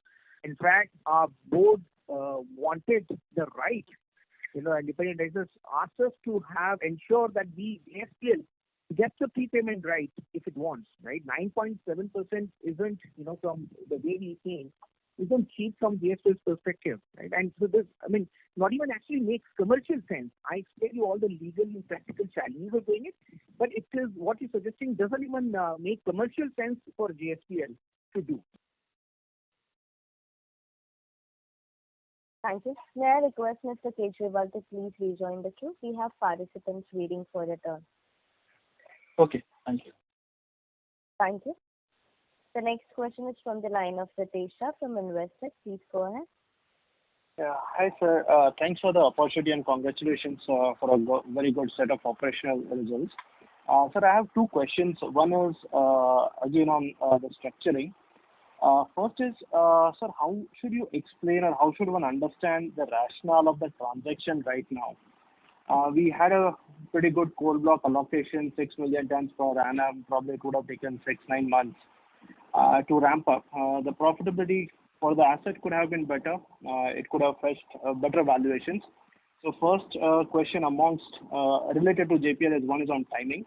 In fact, our board wanted the right, independent directors asked us to ensure that JSPL gets the prepayment right if it wants, right? 9.7% isn't, from the way we think, isn't cheap from GSPL's perspective, right? And so this, I mean, not even actually makes commercial sense. I explain you all the legal and practical challenges of doing it, but it is what you're suggesting doesn't even make commercial sense for GSPL to do. Thank you. May I request Mr. Kejriwal to please rejoin the queue? We have participants waiting for their turn. Okay, thank you. Thank you. The next question is from the line of Ritesh Shah from Investec. Please go ahead. Yeah. Hi, sir. Thanks for the opportunity and congratulations for a very good set of operational results. Sir, I have two questions. One is again on the structuring. First is, sir, how should you explain or how should one understand the rationale of the transaction right now? We had a pretty good coal block allocation, 6 million tons per annum. Probably it would have taken 6-9 months to ramp up. The profitability for the asset could have been better. It could have fetched better valuations. So first question amongst related to JPL is one is on timing.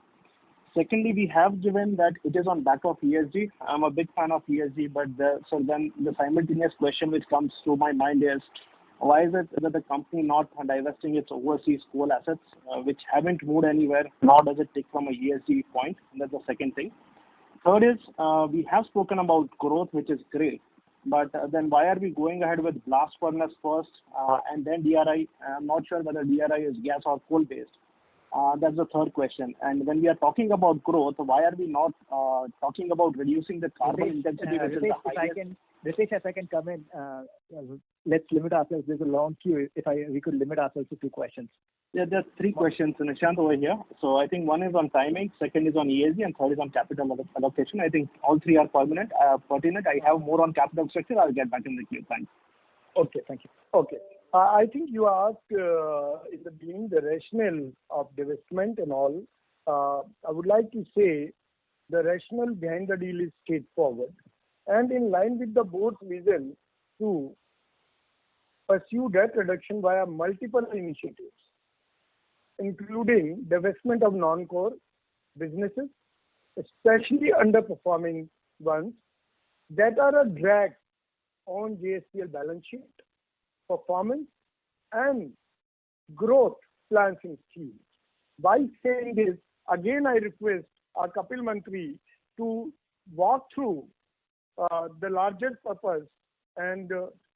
Secondly, we have given that it is on back of ESG. I'm a big fan of ESG, but so then the simultaneous question which comes to my mind is, why is it that the company not divesting its overseas coal assets, which haven't moved anywhere, nor does it take from a ESG point? And that's the second thing. Third is, we have spoken about growth, which is great, but then why are we going ahead with blast furnace first and then DRI? I'm not sure whether DRI is gas or coal based. That's the third question. And when we are talking about growth, why are we not talking about reducing the carbon intensity, which is the highest? Ritesh, if I can come in, let's limit ourselves. There's a long queue. We could limit ourselves to 2 questions. Yeah, there's 3 questions, Nishant, over here. So I think one is on timing, second is on ESG, and third is on capital allocation. I think all 3 are pertinent. I have more on capital structure. I'll get back in the queue. Thanks. Okay, thank you. Okay. I think you asked in the beginning the rationale of divestment and all. I would like to say the rationale behind the deal is straightforward and in line with the board's vision to pursue debt reduction via multiple initiatives, including divestment of non-core businesses, especially underperforming ones that are a drag on JSPL balance sheet, performance and growth plans in steel. By saying this, again I request our Kapil Mantri to walk through the larger purpose and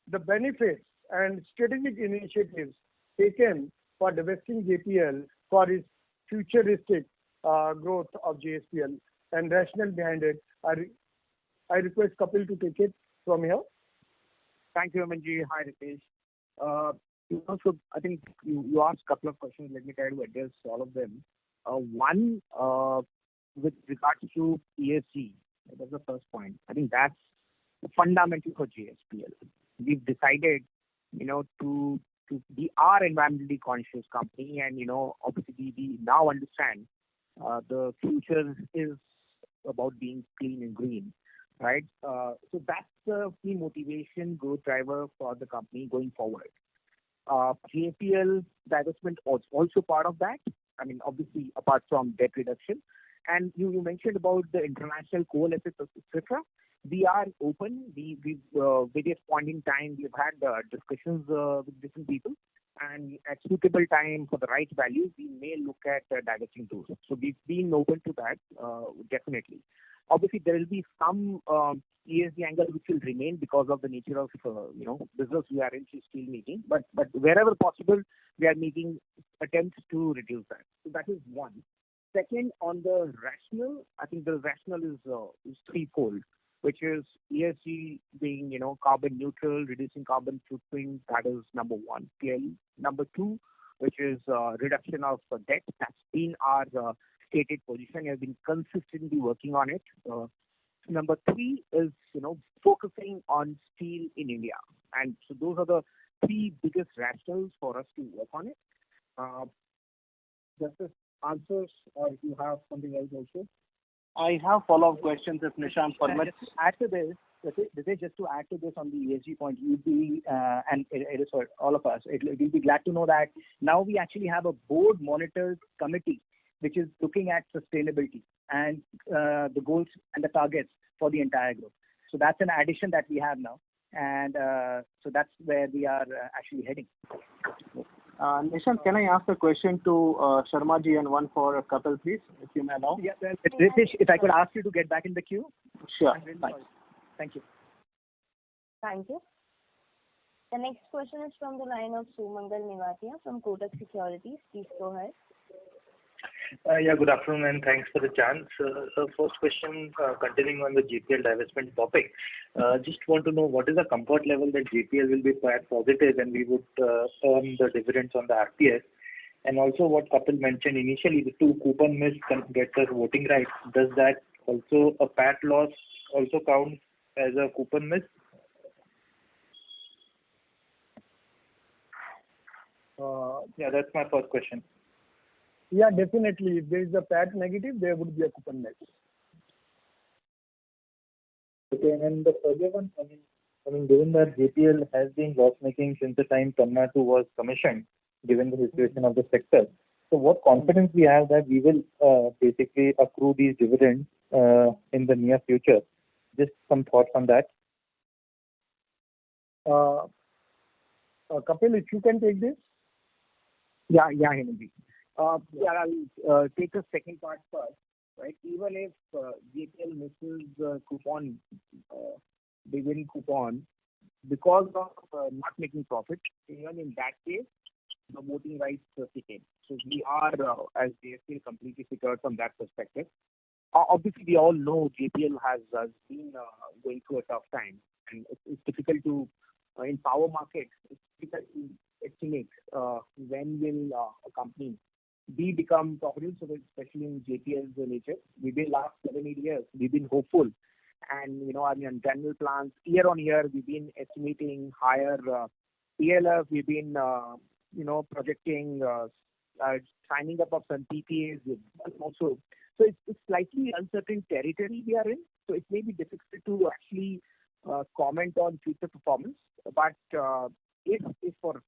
the benefits and strategic initiatives taken for divesting JPL for its futuristic growth of JSPL and rationale behind it. I request Kapil to take it from here. Thank you, Amanji. Hi, Ritesh. So I think you asked a couple of questions. Let me try to address all of them. One, with regards to ESG, that's the first point. I think that's fundamental for JSPL. We've decided, to be our environmentally conscious company, and obviously we now understand the future is about being clean and green, right? So that's the key motivation, growth driver for the company going forward. JPL divestment was also part of that. I mean, obviously apart from debt reduction. And you mentioned about the international coal assets, etc. We are open. We various point in time we've had discussions with different people, and at suitable time for the right value, we may look at divesting those. So we've been open to that, definitely. Obviously, there will be some ESG angle which will remain because of the nature of business we are in, steel making. But wherever possible, we are making attempts to reduce that. So that is one. Second, on the rationale, I think the rationale is threefold, which is ESG being carbon neutral, reducing carbon footprint. That is number one, clearly. Number two, which is reduction of debt. That's been our stated position. We have been consistently working on it. Number three is focusing on steel in India, and so those are the 3 biggest rationales for us to work on it. Does this answers, or if you have something else also? I have follow-up questions if Nishant permits. Just to add to this, just to add to this on the ESG point, you'd be, and it is for all of us, you'll be glad to know that now we actually have a board monitors committee which is looking at sustainability and the goals and the targets for the entire group. So that's an addition that we have now. and so that's where we are actually heading. Nishant, can I ask a question to Sharma ji and one for Kapil, please, if you may allow? Yeah, Ritesh, if I could ask you to get back in the queue. Sure. Thanks. Thank you. Thank you. The next question is from the line of Sumangal Nevatia from Kotak Securities. Please go ahead. Yeah, good afternoon and thanks for the chance. So first question, continuing on the JPL divestment topic, just want to know what is the comfort level that JPL will be PAT positive and we would earn the dividends on the RPS, and also what Kapil mentioned initially, the 2 coupon miss gets us voting rights. Does that also a PAT loss also count as a coupon miss? Yeah, that's my first question. Yeah, definitely. If there is a PAT negative, there would be a coupon miss. Okay, and the further one, I mean, given that JPL has been loss making since the time Panna 2 was commissioned, given the situation of the sector, so what confidence we have that we will basically accrue these dividends in the near future? Just some thoughts on that. Kapil, if you can take this. Yeah, Hemant. Yeah, I'll take the second part first. Right, even if JPL misses the coupon, dividend coupon, because of not making profit, even in that case, the voting rights kick in. So we are, as JSPL, completely secured from that perspective. Obviously, we all know JPL has been going through a tough time, and it's difficult to, in power markets, it's difficult to estimate when will a company become profitable, so especially in JPL's nature. We've been last 7-8 years, we've been hopeful. And, I mean, general plans, year on year, we've been estimating higher PLF, we've been, projecting, signing up of some PPAs also. So it's slightly uncertain territory we are in. So it may be difficult to actually comment on future performance. But if for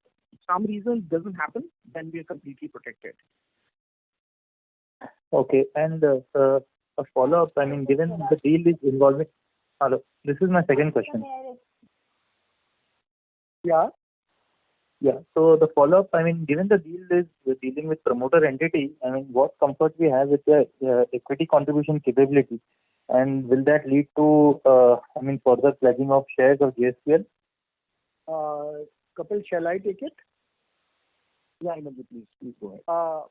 some reason it doesn't happen, then we are completely protected. Okay, and a follow-up, I mean, given the deal is involving... Hello, this is my second question. Yeah. Yeah, so the follow-up, I mean, given the deal is dealing with promoter entity, I mean, what comfort we have with the equity contribution capability, and will that lead to, further pledging of shares of JSPL? Kapil, shall I take it? Yeah, please go ahead.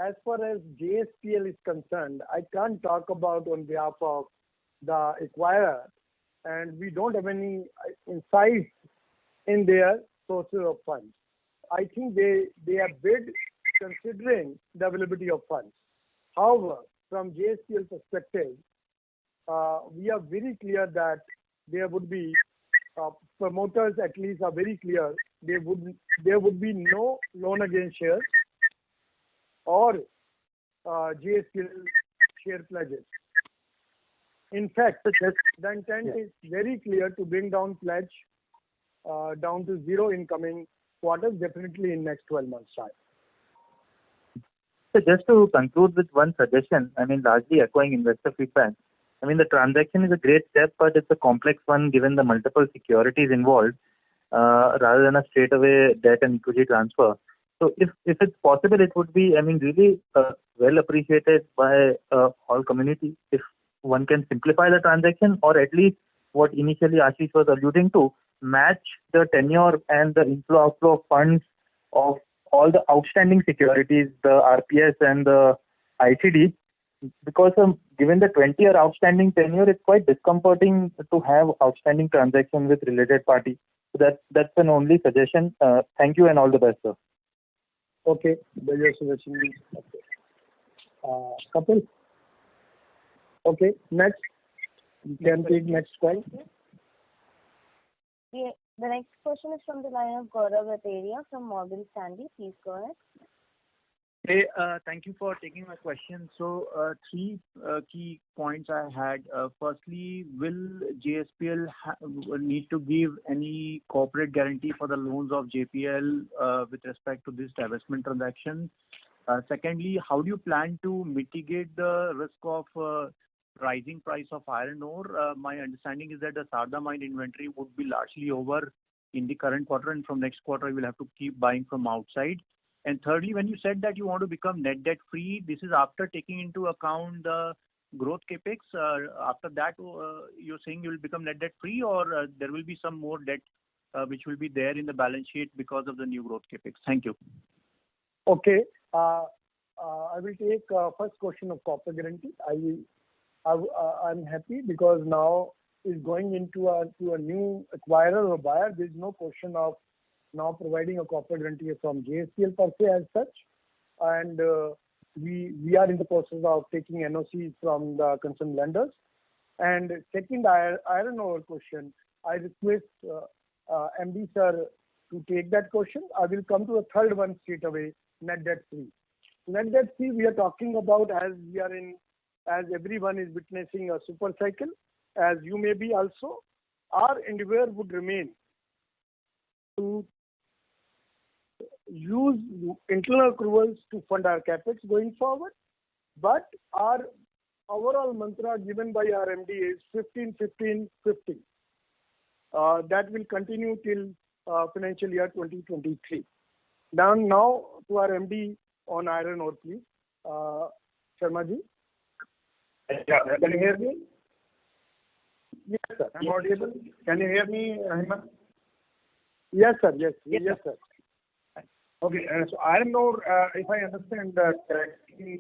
As far as JSPL is concerned, I can't talk about on behalf of the acquirer, and we don't have any insight in their sources of funds. I think they are bid considering the availability of funds. However, from JSPL perspective, we are very clear that there would be promoters at least are very clear there would be no loan against shares or JSPL share pledges. In fact, the intent is very clear to bring down pledge down to zero in coming quarters, definitely in next 12 months' time. So just to conclude with one suggestion, I mean, largely echoing investor feedback, I mean, the transaction is a great step, but it's a complex one given the multiple securities involved, rather than a straightaway debt and equity transfer. So if it's possible, it would be, I mean, really well appreciated by all community if one can simplify the transaction, or at least what initially Ashish was alluding to, match the tenure and the inflow-outflow of funds of all the outstanding securities, the RPS and the ICD, because given the 20-year outstanding tenure, it's quite discomforting to have outstanding transactions with related party. So that's an only suggestion. Thank you and all the best, sir. Okay, there's your suggestion. Kapil. Okay, next. You can take next call. Yeah, the next question is from the line of Gaurav Rateria from Morgan Stanley. Please go ahead. Hey, thank you for taking my question. So, 3 key points I had. Firstly, will JSPL need to give any corporate guarantee for the loans of JPL with respect to this divestment transaction? Secondly, how do you plan to mitigate the risk of rising price of iron ore, my understanding is that the Sarda mine inventory would be largely over in the current quarter, and from next quarter you will have to keep buying from outside. And thirdly, when you said that you want to become net debt free, this is after taking into account the growth capex. After that, you're saying you will become net debt free, or there will be some more debt which will be there in the balance sheet because of the new growth capex? Thank you. Okay. I will take first question of copper guarantee. I'm happy because now is going into a new acquirer or buyer. There is no question of now providing a copper guarantee from JSPL per se as such, and we are in the process of taking NOCs from the concerned lenders. And second iron ore question, I request MD sir to take that question. I will come to a third one straight away, net debt free. Net debt free we are talking about as everyone is witnessing a super cycle, as you may be also. Our endeavor would remain to use internal accruals to fund our capex going forward, but our overall mantra given by our MD is 15-15-15. That will continue till financial year 2023. Now to our MD on iron ore, please. Sharma ji. Yeah, can you hear me? Yes, sir. I'm audible. Can you hear me, Hemant? Yes, sir. Yes, sir. Okay. So iron ore, if I understand correctly,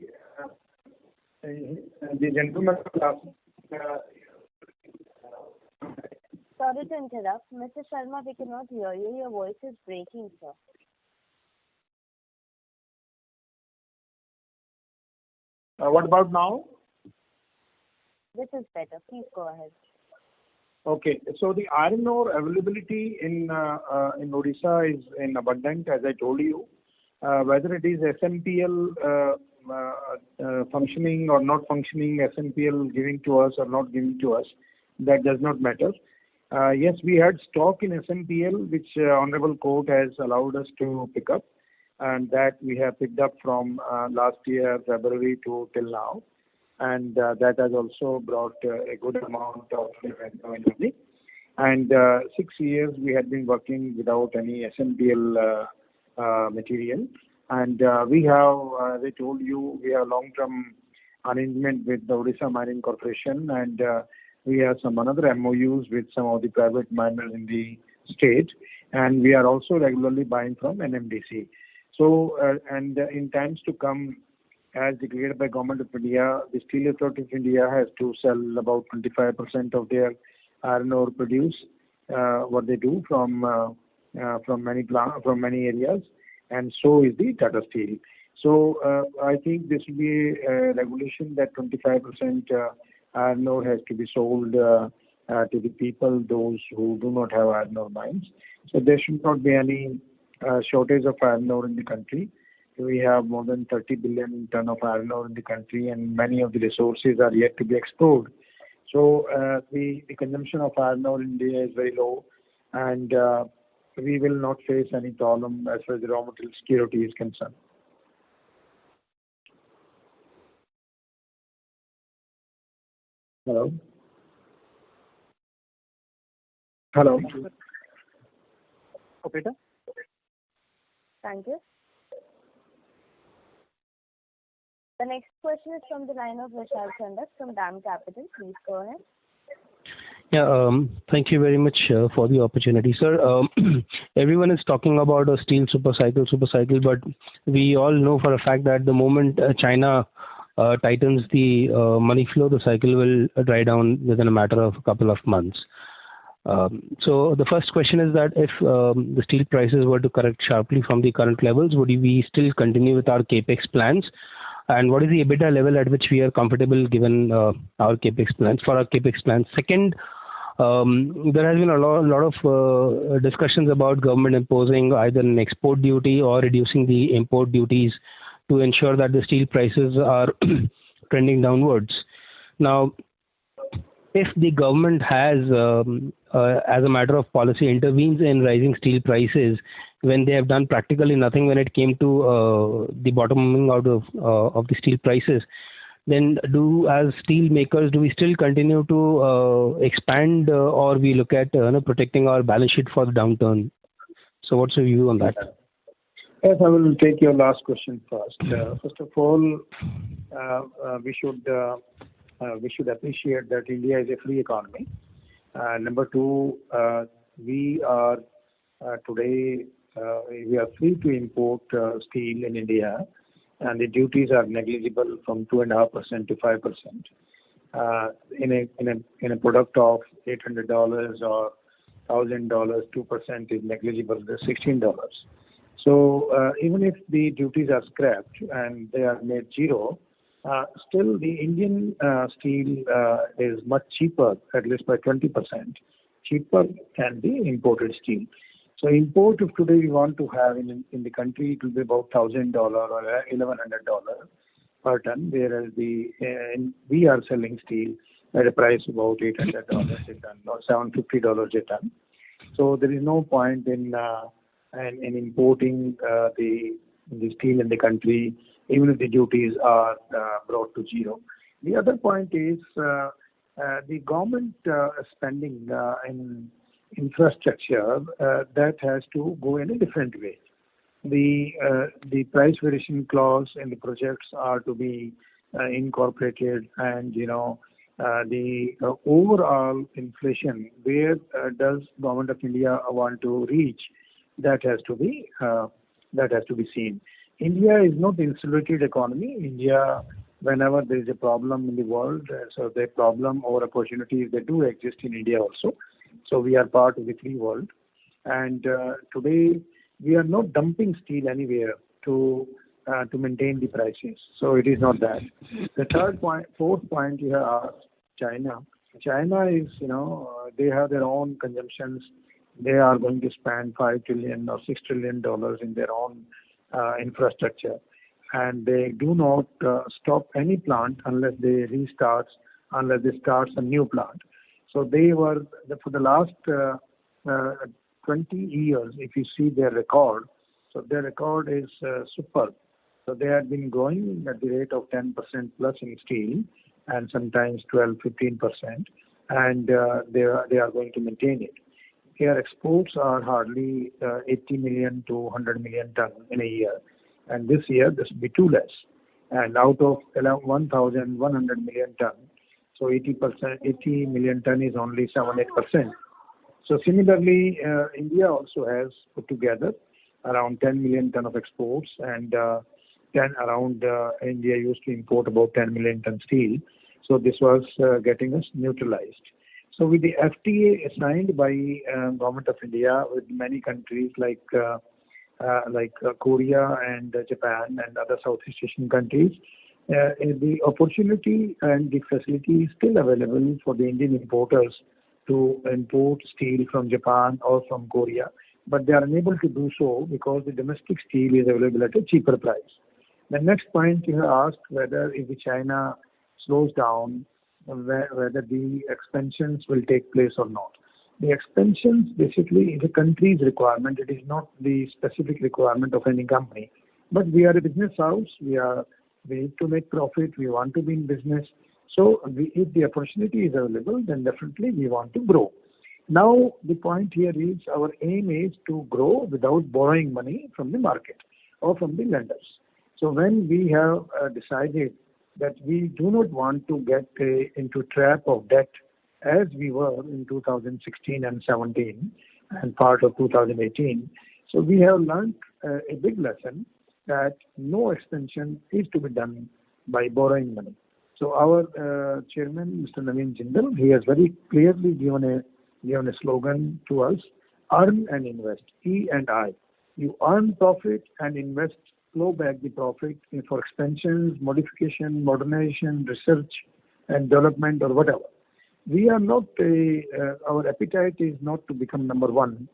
the gentleman Sorry to interrupt. Mr. Sharma, we cannot hear you. Your voice is breaking, sir. What about now? This is better. Please go ahead. Okay. So the iron ore availability in Odisha is in abundant, as I told you. Whether it is SMPL functioning or not functioning, SMPL giving to us or not giving to us, that does not matter. Yes, we had stock in SMPL, which Honorable Court has allowed us to pick up, and that we have picked up from last year, February to till now. And that has also brought a good amount of revenue. And 6 years we had been working without any SMPL material. And we have, as I told you, we have long-term arrangement with the Odisha Mining Corporation, and we have some another MOUs with some of the private miners in the state, and we are also regularly buying from NMDC. So, and in times to come, as declared by Government of India, the Steel Authority of India has to sell about 25% of their iron ore produce, what they do from many areas, and so is the Tata Steel. So I think this will be a regulation that 25% iron ore has to be sold to the people, those who do not have iron ore mines. So there should not be any shortage of iron ore in the country. We have more than 30 billion ton of iron ore in the country, and many of the resources are yet to be explored. So the consumption of iron ore in India is very low, and we will not face any problem as far as the raw material security is concerned. Hello? Hello? Operator? Thank you. The next question is from the line of Vishal Chandak from DAM Capital. Please go ahead. Yeah, thank you very much for the opportunity, sir. Everyone is talking about a steel super cycle, but we all know for a fact that the moment China tightens the money flow, the cycle will dry down within a matter of a couple of months. So the first question is that if the steel prices were to correct sharply from the current levels, would we still continue with our capex plans? And what is the EBITDA level at which we are comfortable given our capex plans? Second, there has been a lot of discussions about government imposing either an export duty or reducing the import duties to ensure that the steel prices are trending downwards. Now, if the government has, as a matter of policy, intervenes in rising steel prices when they have done practically nothing when it came to the bottoming out of the steel prices, then as steel makers, do we still continue to expand, or we look at protecting our balance sheet for the downturn? So what's your view on that? Yes, I will take your last question first. First of all, we should appreciate that India is a free economy. Number two, we are today we are free to import steel in India, and the duties are negligible from 2.5% to 5%. In a product of $800 or $1,000, 2% is negligible. There's $16. So even if the duties are scrapped and they are made zero, still the Indian steel is much cheaper, at least by 20% cheaper than the imported steel. So import, if today we want to have in the country, it will be about $1,000 or $1,100 per ton, whereas we are selling steel at a price of about $800 a ton or $750 a ton. So there is no point in importing the steel in the country, even if the duties are brought to zero. The other point is the government spending in infrastructure that has to go in a different way. The price variation clause in the projects are to be incorporated, and the overall inflation, where does Government of India want to reach? That has to be seen. India is not an insulated economy. India, whenever there is a problem in the world, so the problem or opportunities, they do exist in India also. So we are part of the free world, and today we are not dumping steel anywhere to maintain the prices. So it is not that. The fourth point you have asked, China. China is, they have their own consumptions. They are going to spend $5 trillion or $6 trillion in their own infrastructure, and they do not stop any plant unless they start a new plant. So they were, for the last 20 years, if you see their record, so their record is superb. So they have been growing at the rate of 10% plus in steel, and sometimes 12-15%, and they are going to maintain it. Their exports are hardly 80 million to 100 million ton in a year, and this year this will be too less. And out of 1,100 million ton, so 80 million ton is only 7-8%. So similarly, India also has put together around 10 million ton of exports, and India used to import about 10 million ton steel. So this was getting us neutralized. So with the FTA signed by Government of India with many countries like Korea and Japan and other Southeast Asian countries, the opportunity and the facility is still available for the Indian importers to import steel from Japan or from Korea, but they are unable to do so because the domestic steel is available at a cheaper price. The next point you have asked, whether if China slows down, whether the expansions will take place or not. The expansions basically is a country's requirement. It is not the specific requirement of any company. But we are a business house. We need to make profit. We want to be in business. So if the opportunity is available, then definitely we want to grow. Now the point here is, our aim is to grow without borrowing money from the market or from the lenders. So when we have decided that we do not want to get into trap of debt as we were in 2016 and 17 and part of 2018. So we have learned a big lesson that no expansion is to be done by borrowing money. So our chairman, Mr. Naveen Jindal, he has very clearly given a slogan to us: earn and invest, E and I. You earn profit and invest, flow back the profit for expansions, modification, modernization, research and development, or whatever. We are not, our appetite is not to become number one.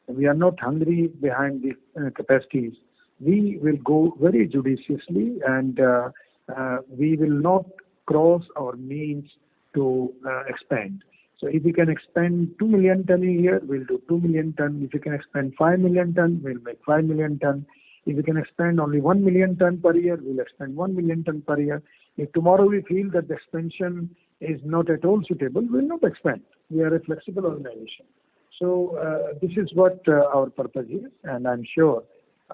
We are not hungry behind the capacities. We will go very judiciously, and we will not cross our means to expand. So if we can expand 2 million ton a year, we'll do 2 million ton. If we can expand 5 million ton, we'll make 5 million ton. If we can expand only 1 million ton per year, we'll expand 1 million ton per year. If tomorrow we feel that the expansion is not at all suitable, we will not expand. We are a flexible organization. So this is what our purpose is, and I'm sure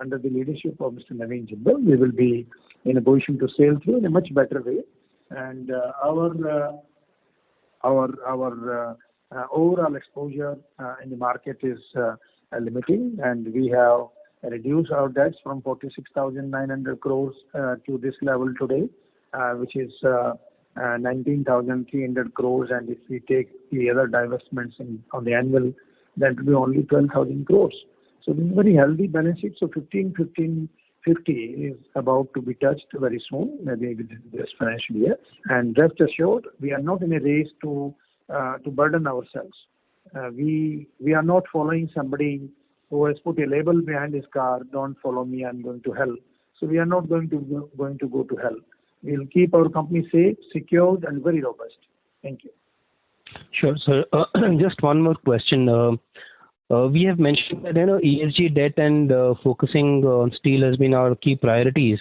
under the leadership of Mr. Naveen Jindal, we will be in a position to sail through in a much better way. And our overall exposure in the market is limiting, and we have reduced our debts from 46,900 crores to this level today, which is 19,300 crores. And if we take the other divestments on the annual, that will be only 12,000 crores. So this is a very healthy balance sheet. So 1550 is about to be touched very soon, maybe within this financial year. And rest assured, we are not in a race to burden ourselves. We are not following somebody who has put a label behind his car, "Don't follow me, I'm going to hell." So we are not going to go to hell. We will keep our company safe, secured, and very robust. Thank you. Sure, sir. Just one more question. We have mentioned that ESG debt and focusing on steel has been our key priorities.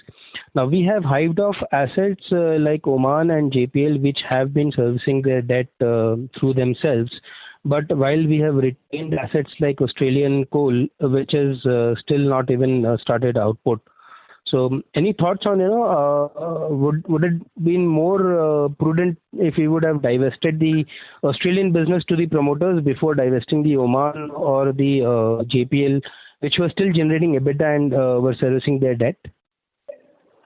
Now we have hived off assets like Oman and JPL, which have been servicing their debt through themselves. But while we have retained assets like Australian coal, which is still not even started output. So any thoughts on, would it been more prudent if we would have divested the Australian business to the promoters before divesting the Oman or the JPL, which were still generating EBITDA and were servicing their debt?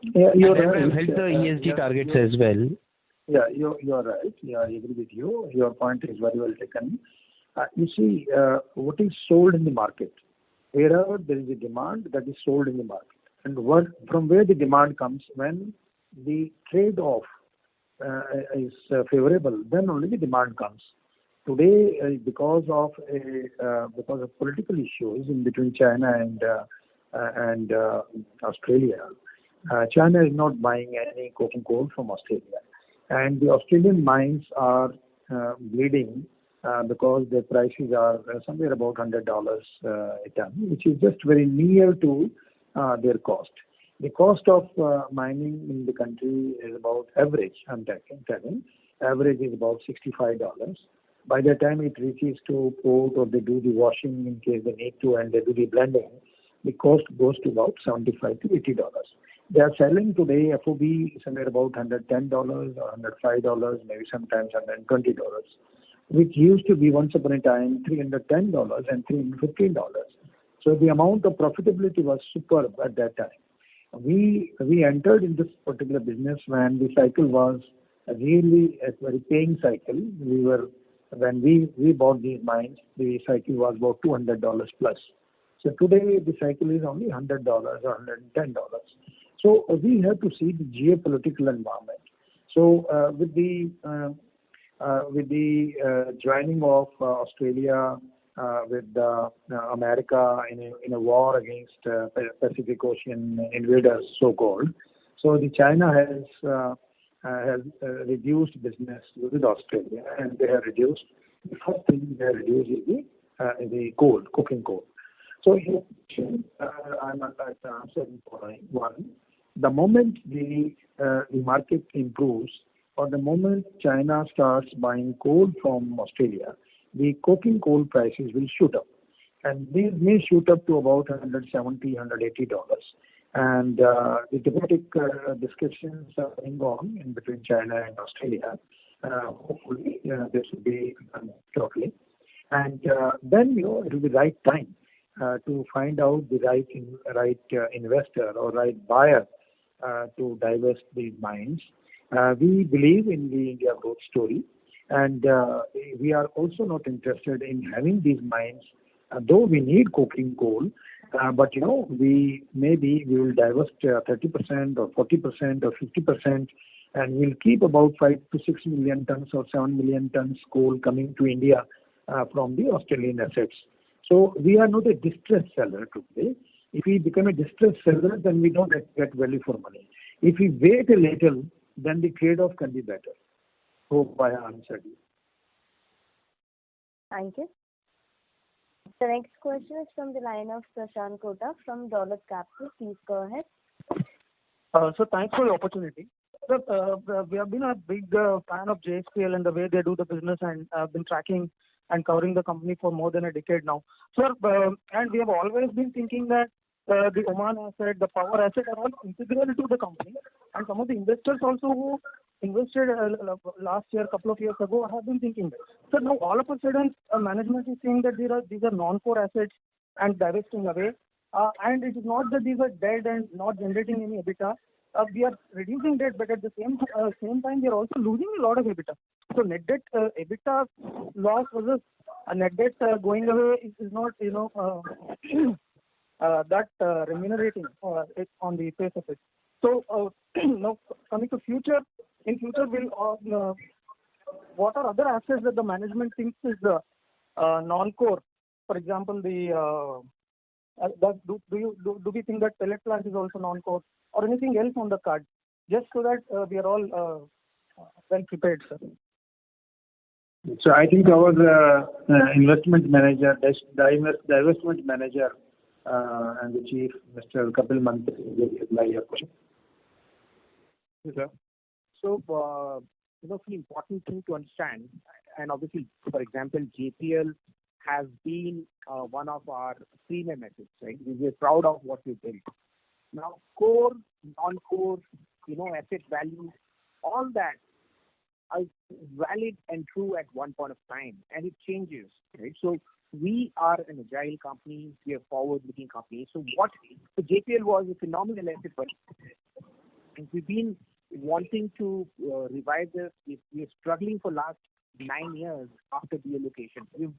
Yeah, you're and right. Help the ESG targets as well. Yeah, you're right. Yeah, I agree with you. Your point is very well taken. You see, what is sold in the market, wherever there is a demand, that is sold in the market. And from where the demand comes, when the trade-off is favorable, then only the demand comes. Today, because of political issues in between China and Australia, China is not buying any coking coal from Australia, and the Australian mines are bleeding because their prices are somewhere about $100 a ton, which is just very near to their cost. The cost of mining in the country is about average, I'm telling, average is about $65. By the time it reaches to port or they do the washing in case they need to and they do the blending, the cost goes to about $75 to $80. They are selling today FOB somewhere about $110 or $105, maybe sometimes $120, which used to be once upon a time $310 and $315. So the amount of profitability was superb at that time. We entered in this particular business when the cycle was really a very paying cycle. When we bought these mines, the cycle was about $200 plus. So today the cycle is only $100 or $110. So we have to see the geopolitical environment. So with the joining of Australia with America in a war against Pacific Ocean invaders, so-called. So the China has reduced business with Australia, and they have reduced. The first thing they have reduced is the coal, coking coal. So I'm not like to answer the following. One, the moment the market improves, or the moment China starts buying coal from Australia, the coking coal prices will shoot up, and these may shoot up to about $170, $180. And the diplomatic discussions are going on in between China and Australia. Hopefully, this will be done shortly. And then, it will be the right time to find out the right investor or right buyer to divest these mines. We believe in the India growth story, and we are also not interested in having these mines, though we need coking coal. But we will divest 30% or 40% or 50%, and we'll keep about 5 to 6 million tons or 7 million tons coal coming to India from the Australian assets. So we are not a distressed seller today. If we become a distressed seller, then we don't get value for money. If we wait a little, then the trade-off can be better. Hope I answered you. Thank you. The next question is from the line of Prashant Kota from Dolat Capital. Please go ahead. So thanks for the opportunity. We have been a big fan of JSPL and the way they do the business, and have been tracking and covering the company for more than a decade now. Sir, and we have always been thinking that the Oman asset, the power asset are all integral to the company. And some of the investors also who invested last year, couple of years ago, have been thinking that. So now all of a sudden, management is saying that these are non-core assets and divesting away. And it is not that these are dead and not generating any EBITDA. We are reducing debt, but at the same time, we are also losing a lot of EBITDA. So net debt EBITDA loss versus a net debt going away is not, that remunerating on the face of it. So now coming to future, in future, will what are other assets that the management thinks is the non-core? For example, do we think that pellet plant is also non-core, or anything else on the card? Just so that we are all well prepared, sir. So I think our investment manager, divestment manager, and the chief, Mr. Kapil Mantri, will reply your question. Yes, sir. So, the important thing to understand, and obviously, for example, JPL has been one of our premium assets, right? We are proud of what we built. Now, core, non-core, asset value, all that is valid and true at one point of time, and it changes, right? So we are an agile company, we are forward-looking company. So JPL was a phenomenal asset, but we've been wanting to revive this. We are struggling for last 9 years after deallocation.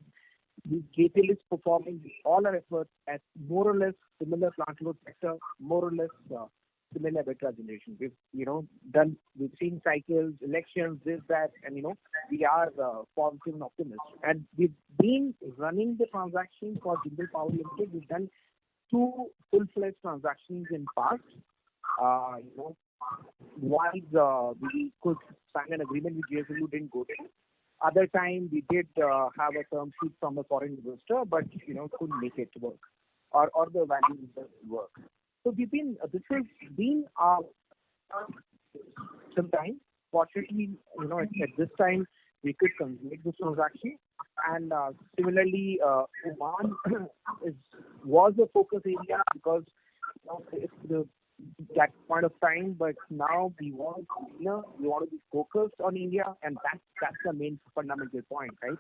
JPL is performing all our efforts at more or less similar plant load sector, more or less similar EBITDA generation. We've seen cycles, elections, this, that, and we are positive and optimistic. And we've been running the transaction for Jindal Power Limited. We've done 2 full-fledged transactions in past. Once we could sign an agreement with JSW, didn't go there. Other time we did have a term sheet from a foreign investor, but couldn't make it work, or the value doesn't work. So this has been some time. Fortunately, at this time we could consummate this transaction. And similarly, Oman was a focus area because it's that point of time, but now we want to be focused on India, and that's the main fundamental point, right?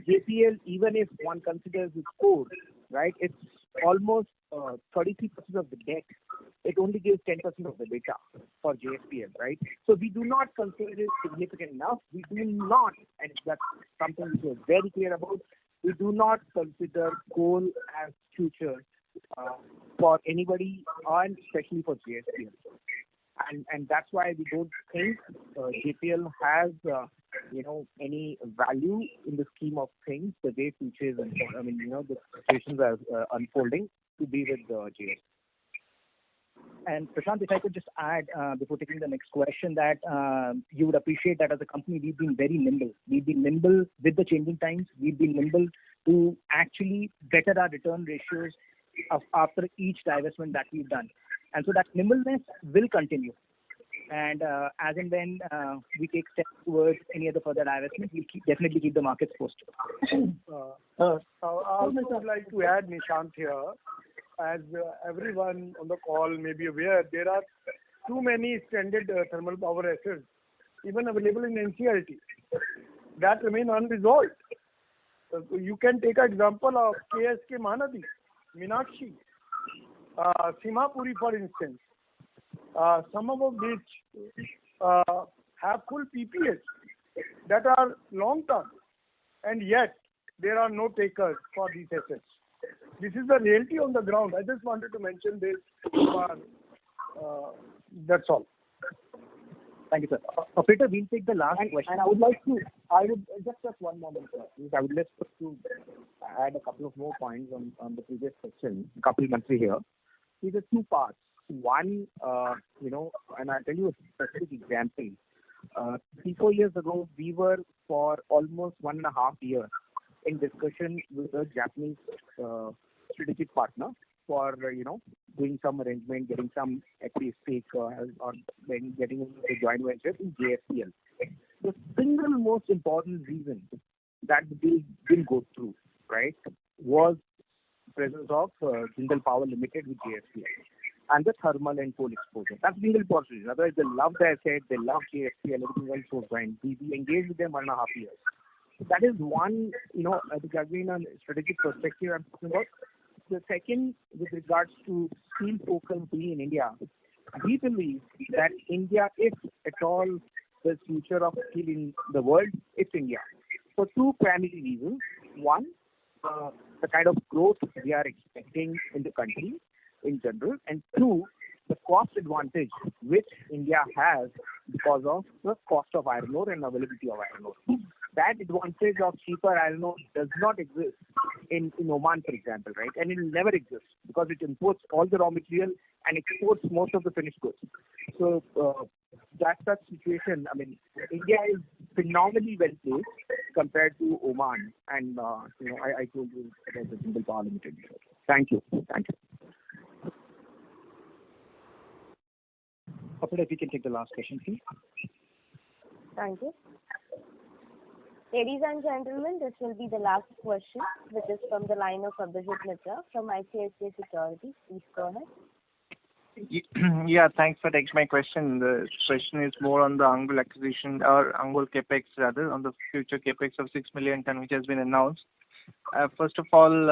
JPL, even if one considers its core, right, it's almost 33% of the debt. It only gives 10% of the data for JSPL, right? So we do not consider it significant enough. We do not, and that's something we are very clear about, we do not consider coal as future for anybody, and especially for JSPL. And that's why we don't think JPL has any value in the scheme of things, the way future is the situations are unfolding to be with JSPL. And Prashant, if I could just add before taking the next question, that you would appreciate that as a company we've been very nimble. We've been nimble with the changing times. We've been nimble to actually better our return ratios after each divestment that we've done. And so that nimbleness will continue. And as and when we take steps towards any other further divestment, we'll definitely keep the markets posted. I also would like to add, Nishant, here, as everyone on the call may be aware, there are too many stranded thermal power assets, even available in NCLT, that remain unresolved. You can take an example of KSK Mahanadi, Meenakshi, Simhapuri, for instance, some of which have full PPAs that are long term, and yet there are no takers for these assets. This is the reality on the ground. I just wanted to mention this. That's all. Thank you, sir. Operator, we'll take the last question. And I would just one moment, sir. I would like to add a couple of more points on the previous question. Kapil Mantri here. These are 2 parts. One, and I'll tell you a specific example. 3-4 years ago, we were for almost 1.5 years in discussion with a Japanese strategic partner for doing some arrangement, getting some equity stake or then getting into the joint venture in JSPL. The single most important reason that the deal didn't go through, right, was presence of Jindal Power Limited with JSPL and the thermal and coal exposure. That's the single important reason. Otherwise, they love the asset, they love JSPL, everything else was fine. We engaged with them 1.5 years. So that is one, I think again, a strategic perspective I'm talking about. The second, with regards to steel focus in India, we believe that India, if at all the future of steel in the world, it's India. For two primary reasons. One, the kind of growth we are expecting in the country in general, and two, the cost advantage which India has because of the cost of iron ore and availability of iron ore. That advantage of cheaper iron ore does not exist in Oman, for example, right? And it will never exist because it imports all the raw material and exports most of the finished goods. So that's that situation. I mean, India is phenomenally well placed compared to Oman. And I told you about the Jindal Power Limited. Thank you. Operator, if you can take the last question, please. Thank you. Ladies and gentlemen, this will be the last question, which is from the line of Abhijit Mitra from ICICI Securities. Please go ahead. Yeah, thanks for taking my question. The question is more on the Angul acquisition or Angul capex rather, on the future capex of 6 million ton which has been announced. First of all,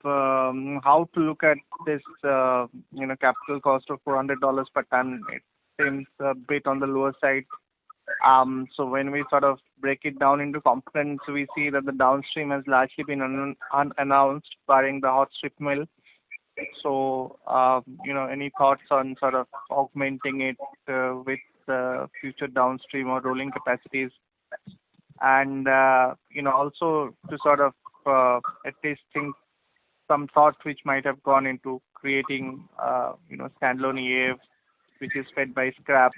how to look at this, capital cost of $400 per ton? It seems a bit on the lower side. So when we sort of break it down into components, we see that the downstream has largely been unannounced, barring the hot strip mill. So, any thoughts on sort of augmenting it with future downstream or rolling capacities? And, also to sort of at least think some thoughts which might have gone into creating, standalone EAF, which is fed by scrap,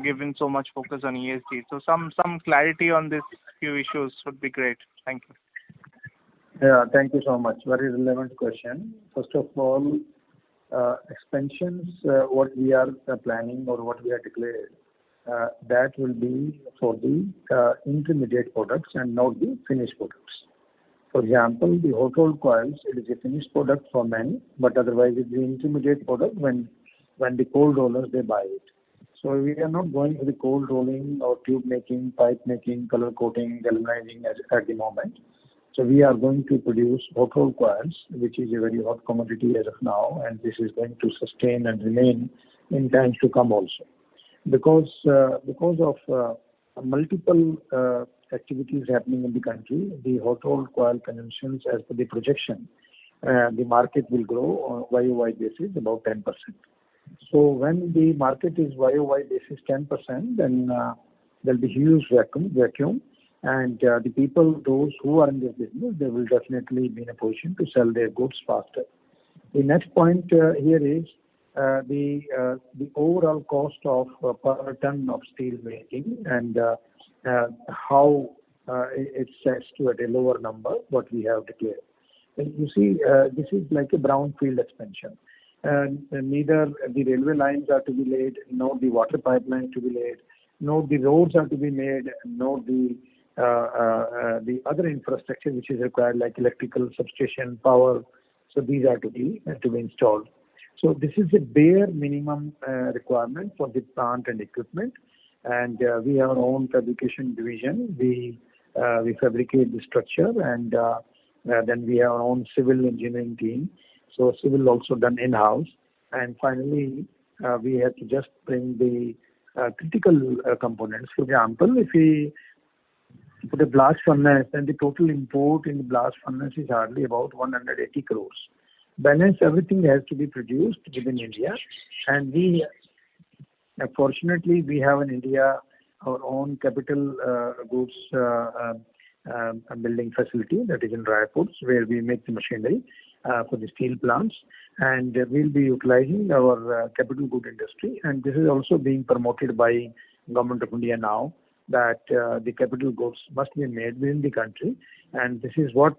given so much focus on ESG. So some clarity on this few issues would be great. Thank you. Yeah, thank you so much. Very relevant question. First of all, expansions, what we are planning or what we are declared, that will be for the intermediate products and not the finished products. For example, the hot rolled coils, it is a finished product for many, but otherwise it's the intermediate product when the cold rollers, they buy it. So we are not going to the cold rolling or tube making, pipe making, color coating, galvanizing at the moment. So we are going to produce hot rolled coils, which is a very hot commodity as of now, and this is going to sustain and remain in times to come also. Because of multiple activities happening in the country, the hot rolled coil consumptions, as per the projection, the market will grow on YOY basis about 10%. So when the market is YOY basis 10%, then there'll be huge vacuum, and the people, those who are in this business, they will definitely be in a position to sell their goods faster. The next point here is the overall cost of per ton of steel making and how it sets to at a lower number what we have declared. And you see, this is like a brownfield expansion. And neither the railway lines are to be laid, nor the water pipeline to be laid, nor the roads are to be made, nor the other infrastructure which is required, like electrical substation, power. So these are to be installed. So this is a bare minimum requirement for the plant and equipment. And we have our own fabrication division. We fabricate the structure, and then we have our own civil engineering team. So civil also done in-house. And finally, we have to just bring the critical components. For example, if we put a blast furnace, then the total import in the blast furnace is hardly about 180 crores. Balance, everything has to be produced within India. And we, fortunately, we have in India our own capital goods building facility that is in Raipur, where we make the machinery for the steel plants, and we'll be utilizing our capital good industry. And this is also being promoted by Government of India now, that the capital goods must be made within the country, and this is what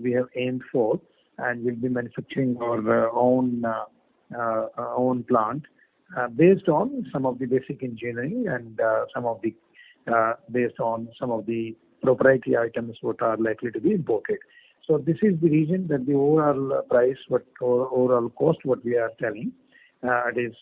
we have aimed for. and we'll be manufacturing our own plant based on some of the basic engineering and based on some of the proprietary items what are likely to be imported. So this is the reason that the overall price, overall cost, what we are telling, it is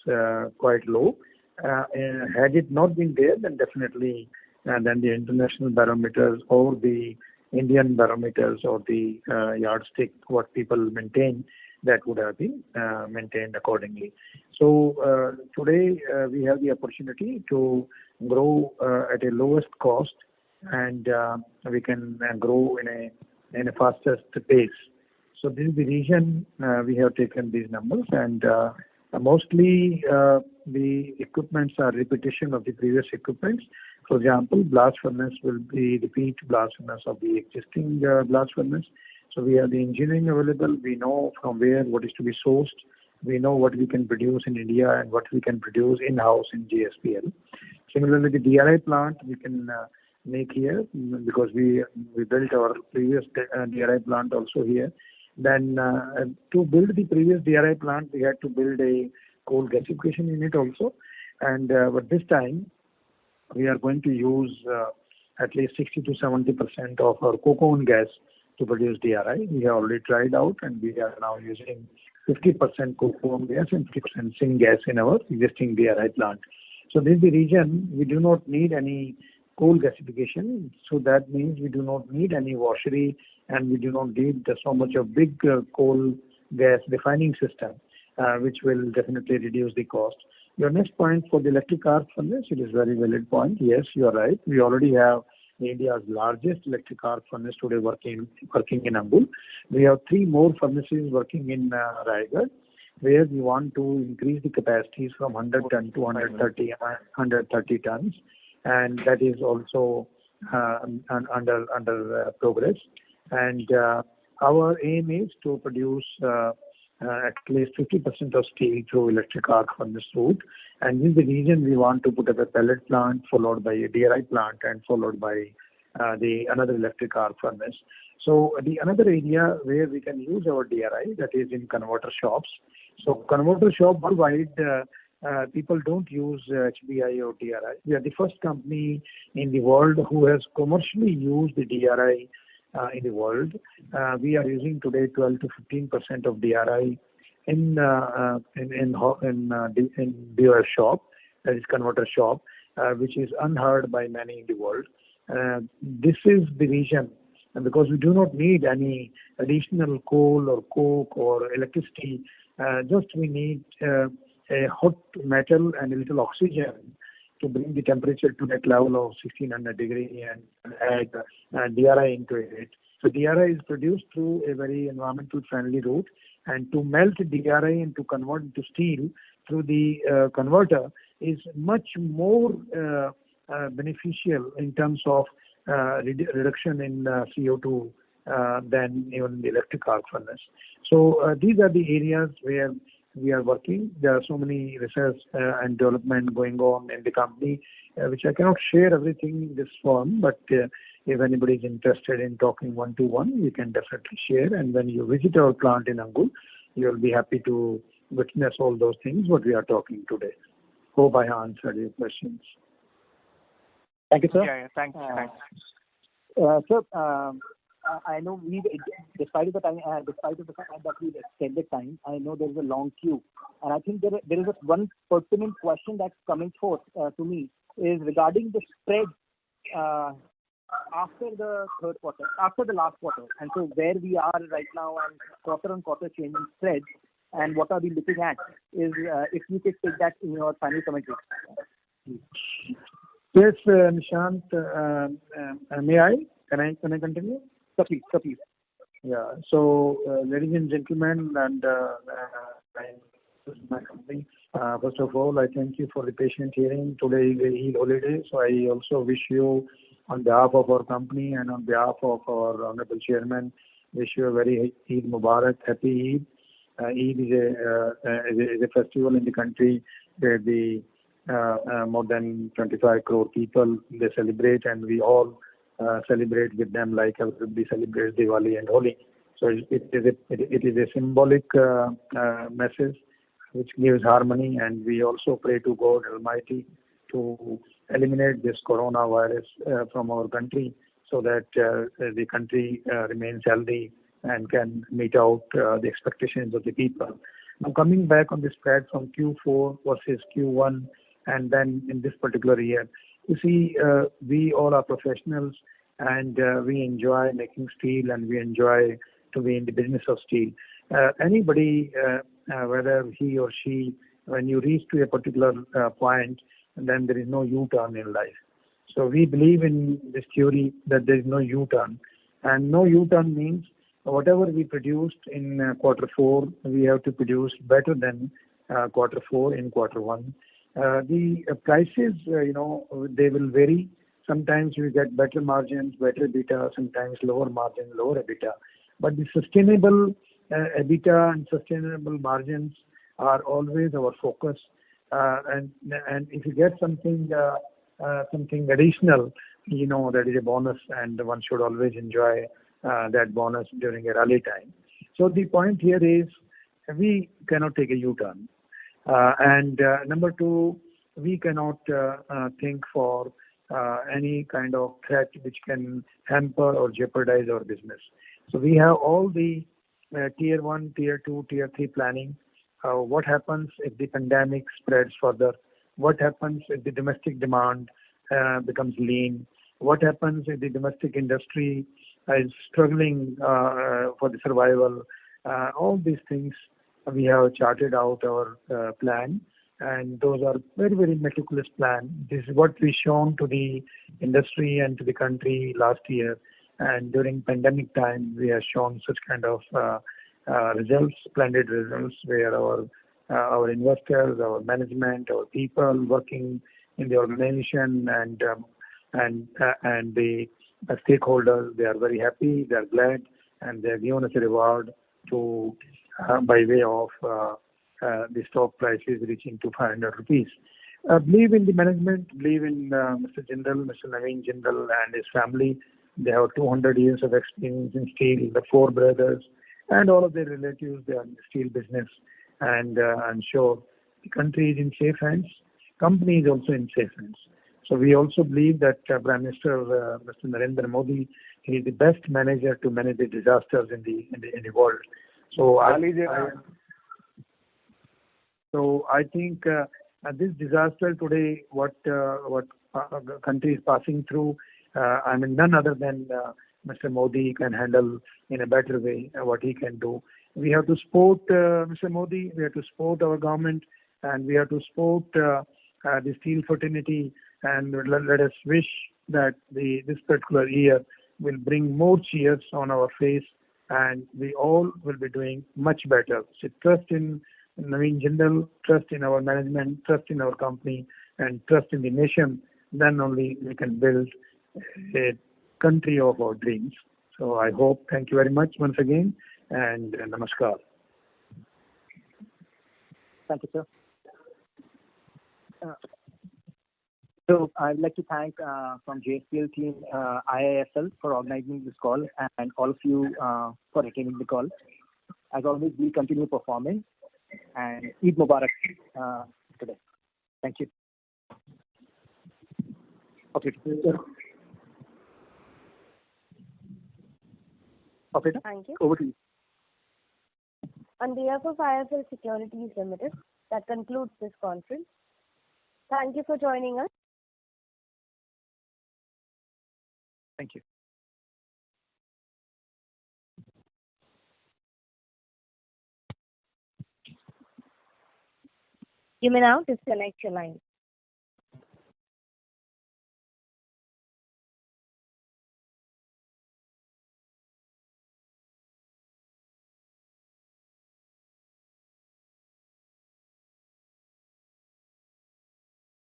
quite low. Had it not been there, then definitely, then the international barometers or the Indian barometers or the yardstick what people maintain, that would have been maintained accordingly. So today we have the opportunity to grow at a lowest cost, and we can grow in a fastest pace. So this is the reason we have taken these numbers, and mostly the equipments are repetition of the previous equipments. For example, blast furnace will be repeat blast furnace of the existing blast furnace. So we have the engineering available. We know from where what is to be sourced. We know what we can produce in India and what we can produce in-house in JSPL. Similarly, the DRI plant we can make here because we built our previous DRI plant also here. Then to build the previous DRI plant, we had to build a coal gasification unit also. And but this time, we are going to use at least 60 to 70% of our coke oven gas to produce DRI. We have already tried out, and we are now using 50% coke oven gas and 50% syngas in our existing DRI plant. So this is the reason we do not need any coal gasification. So that means we do not need any washery, and we do not need so much of big coal gas refining system, which will definitely reduce the cost. Your next point for the electric arc furnace, it is very valid point. Yes, you are right. We already have India's largest electric arc furnace today working in Angul. We have 3 more furnaces working in Raigad, where we want to increase the capacities from 100 ton to 130 tons, and that is also under progress. And our aim is to produce at least 50% of steel through electric arc furnace route. And this is the reason we want to put up a pellet plant, followed by a DRI plant, and followed by another electric arc furnace. So the another area where we can use our DRI, that is in converter shops. So converter shop worldwide, people don't use HBI or DRI. We are the first company in the world who has commercially used the DRI in the world. We are using today 12 to 15% of DRI in DOF shop, that is converter shop, which is unheard by many in the world. This is the reason, and because we do not need any additional coal or coke or electricity, just we need a hot metal and a little oxygen to bring the temperature to that level of 1600 degree and add DRI into it. So DRI is produced through a very environmental friendly route, and to melt DRI and to convert into steel through the converter is much more beneficial in terms of reduction in CO2 than even the electric arc furnace. So these are the areas where we are working. There are so many research and development going on in the company, which I cannot share everything in this form, but if anybody is interested in talking one-to-one, we can definitely share. And when you visit our plant in Angul, you will be happy to witness all those things what we are talking today. Hope I answered your questions. Thank you, sir. Yeah, thanks. Sir, I know despite the fact that we've extended time, I know there is a long queue, and I think there is one pertinent question that's coming forth to me is regarding the spread after the third quarter, after the last quarter, and so where we are right now and quarter-on-quarter changing spreads, and what are we looking at? Is if you could take that in your final commentary. Yes, Nishant, may I? Can I continue? Sir, please. Yeah. So, ladies and gentlemen, and my company, first of all, I thank you for the patient hearing. Today is Eid holiday, so I also wish you, on behalf of our company and on behalf of our Honorable Chairman, wish you a very Eid Mubarak, happy Eid. Eid is a festival in the country where the more than 25 crore people, they celebrate, and we all celebrate with them like everybody celebrates Diwali and Holi. So it is a symbolic message which gives harmony, and we also pray to God Almighty to eliminate this coronavirus from our country, so that the country remains healthy and can meet out the expectations of the people. Now, coming back on the spread from Q4 versus Q1, and then in this particular year, you see, we all are professionals, and we enjoy making steel, and we enjoy to be in the business of steel. Anybody, whether he or she, when you reach to a particular point, then there is no U-turn in life. So we believe in this theory that there is no U-turn, and no U-turn means whatever we produced in quarter 4, we have to produce better than quarter 4 in quarter 1. The prices, they will vary. Sometimes we get better margins, better EBITDA, sometimes lower margin, lower EBITDA. But the sustainable EBITDA and sustainable margins are always our focus. And if you get something additional, that is a bonus, and one should always enjoy that bonus during a rally time. So the point here is we cannot take a U-turn. And number 2, we cannot think for any kind of threat which can hamper or jeopardize our business. So we have all the tier 1, tier 2, tier 3 planning. What happens if the pandemic spreads further? What happens if the domestic demand becomes lean? What happens if the domestic industry is struggling for the survival? All these things we have charted out our plan, and those are very, very meticulous plan. This is what we shown to the industry and to the country last year, and during pandemic time we have shown such kind of results, splendid results, where our investors, our management, our people working in the organization, and the stakeholders, they are very happy, they are glad, and they have given us a reward to by way of the stock prices reaching to 500 rupees. Believe in the management, believe in Mr. Jindal, Mr. Naveen Jindal and his family. They have 200 years of experience in steel, the 4 brothers, and all of their relatives, they are in the steel business. And I'm sure the country is in safe hands. Company is also in safe hands. So we also believe that Prime Minister Mr. Narendra Modi, he is the best manager to manage the disasters in the world. So I think this disaster today, what country is passing through, none other than Mr. Modi can handle in a better way what he can do. We have to support Mr. Modi, we have to support our government, and we have to support the steel fraternity, and let us wish that this particular year will bring more cheers on our face, and we all will be doing much better. So trust in Naveen Jindal, trust in our management, trust in our company, and trust in the nation. Then only we can build a country of our dreams. So I hope, thank you very much once again, and namaskar. Thank you, sir. So I'd like to thank from JSPL team IIFL for organizing this call, and all of you for attending the call. As always, we'll continue performing, and Eid Mubarak today. Thank you. Okay. Operator? Thank you. Over to you. On behalf of IIFL Securities Limited, that concludes this conference. Thank you for joining us. Thank you. You may now disconnect your line.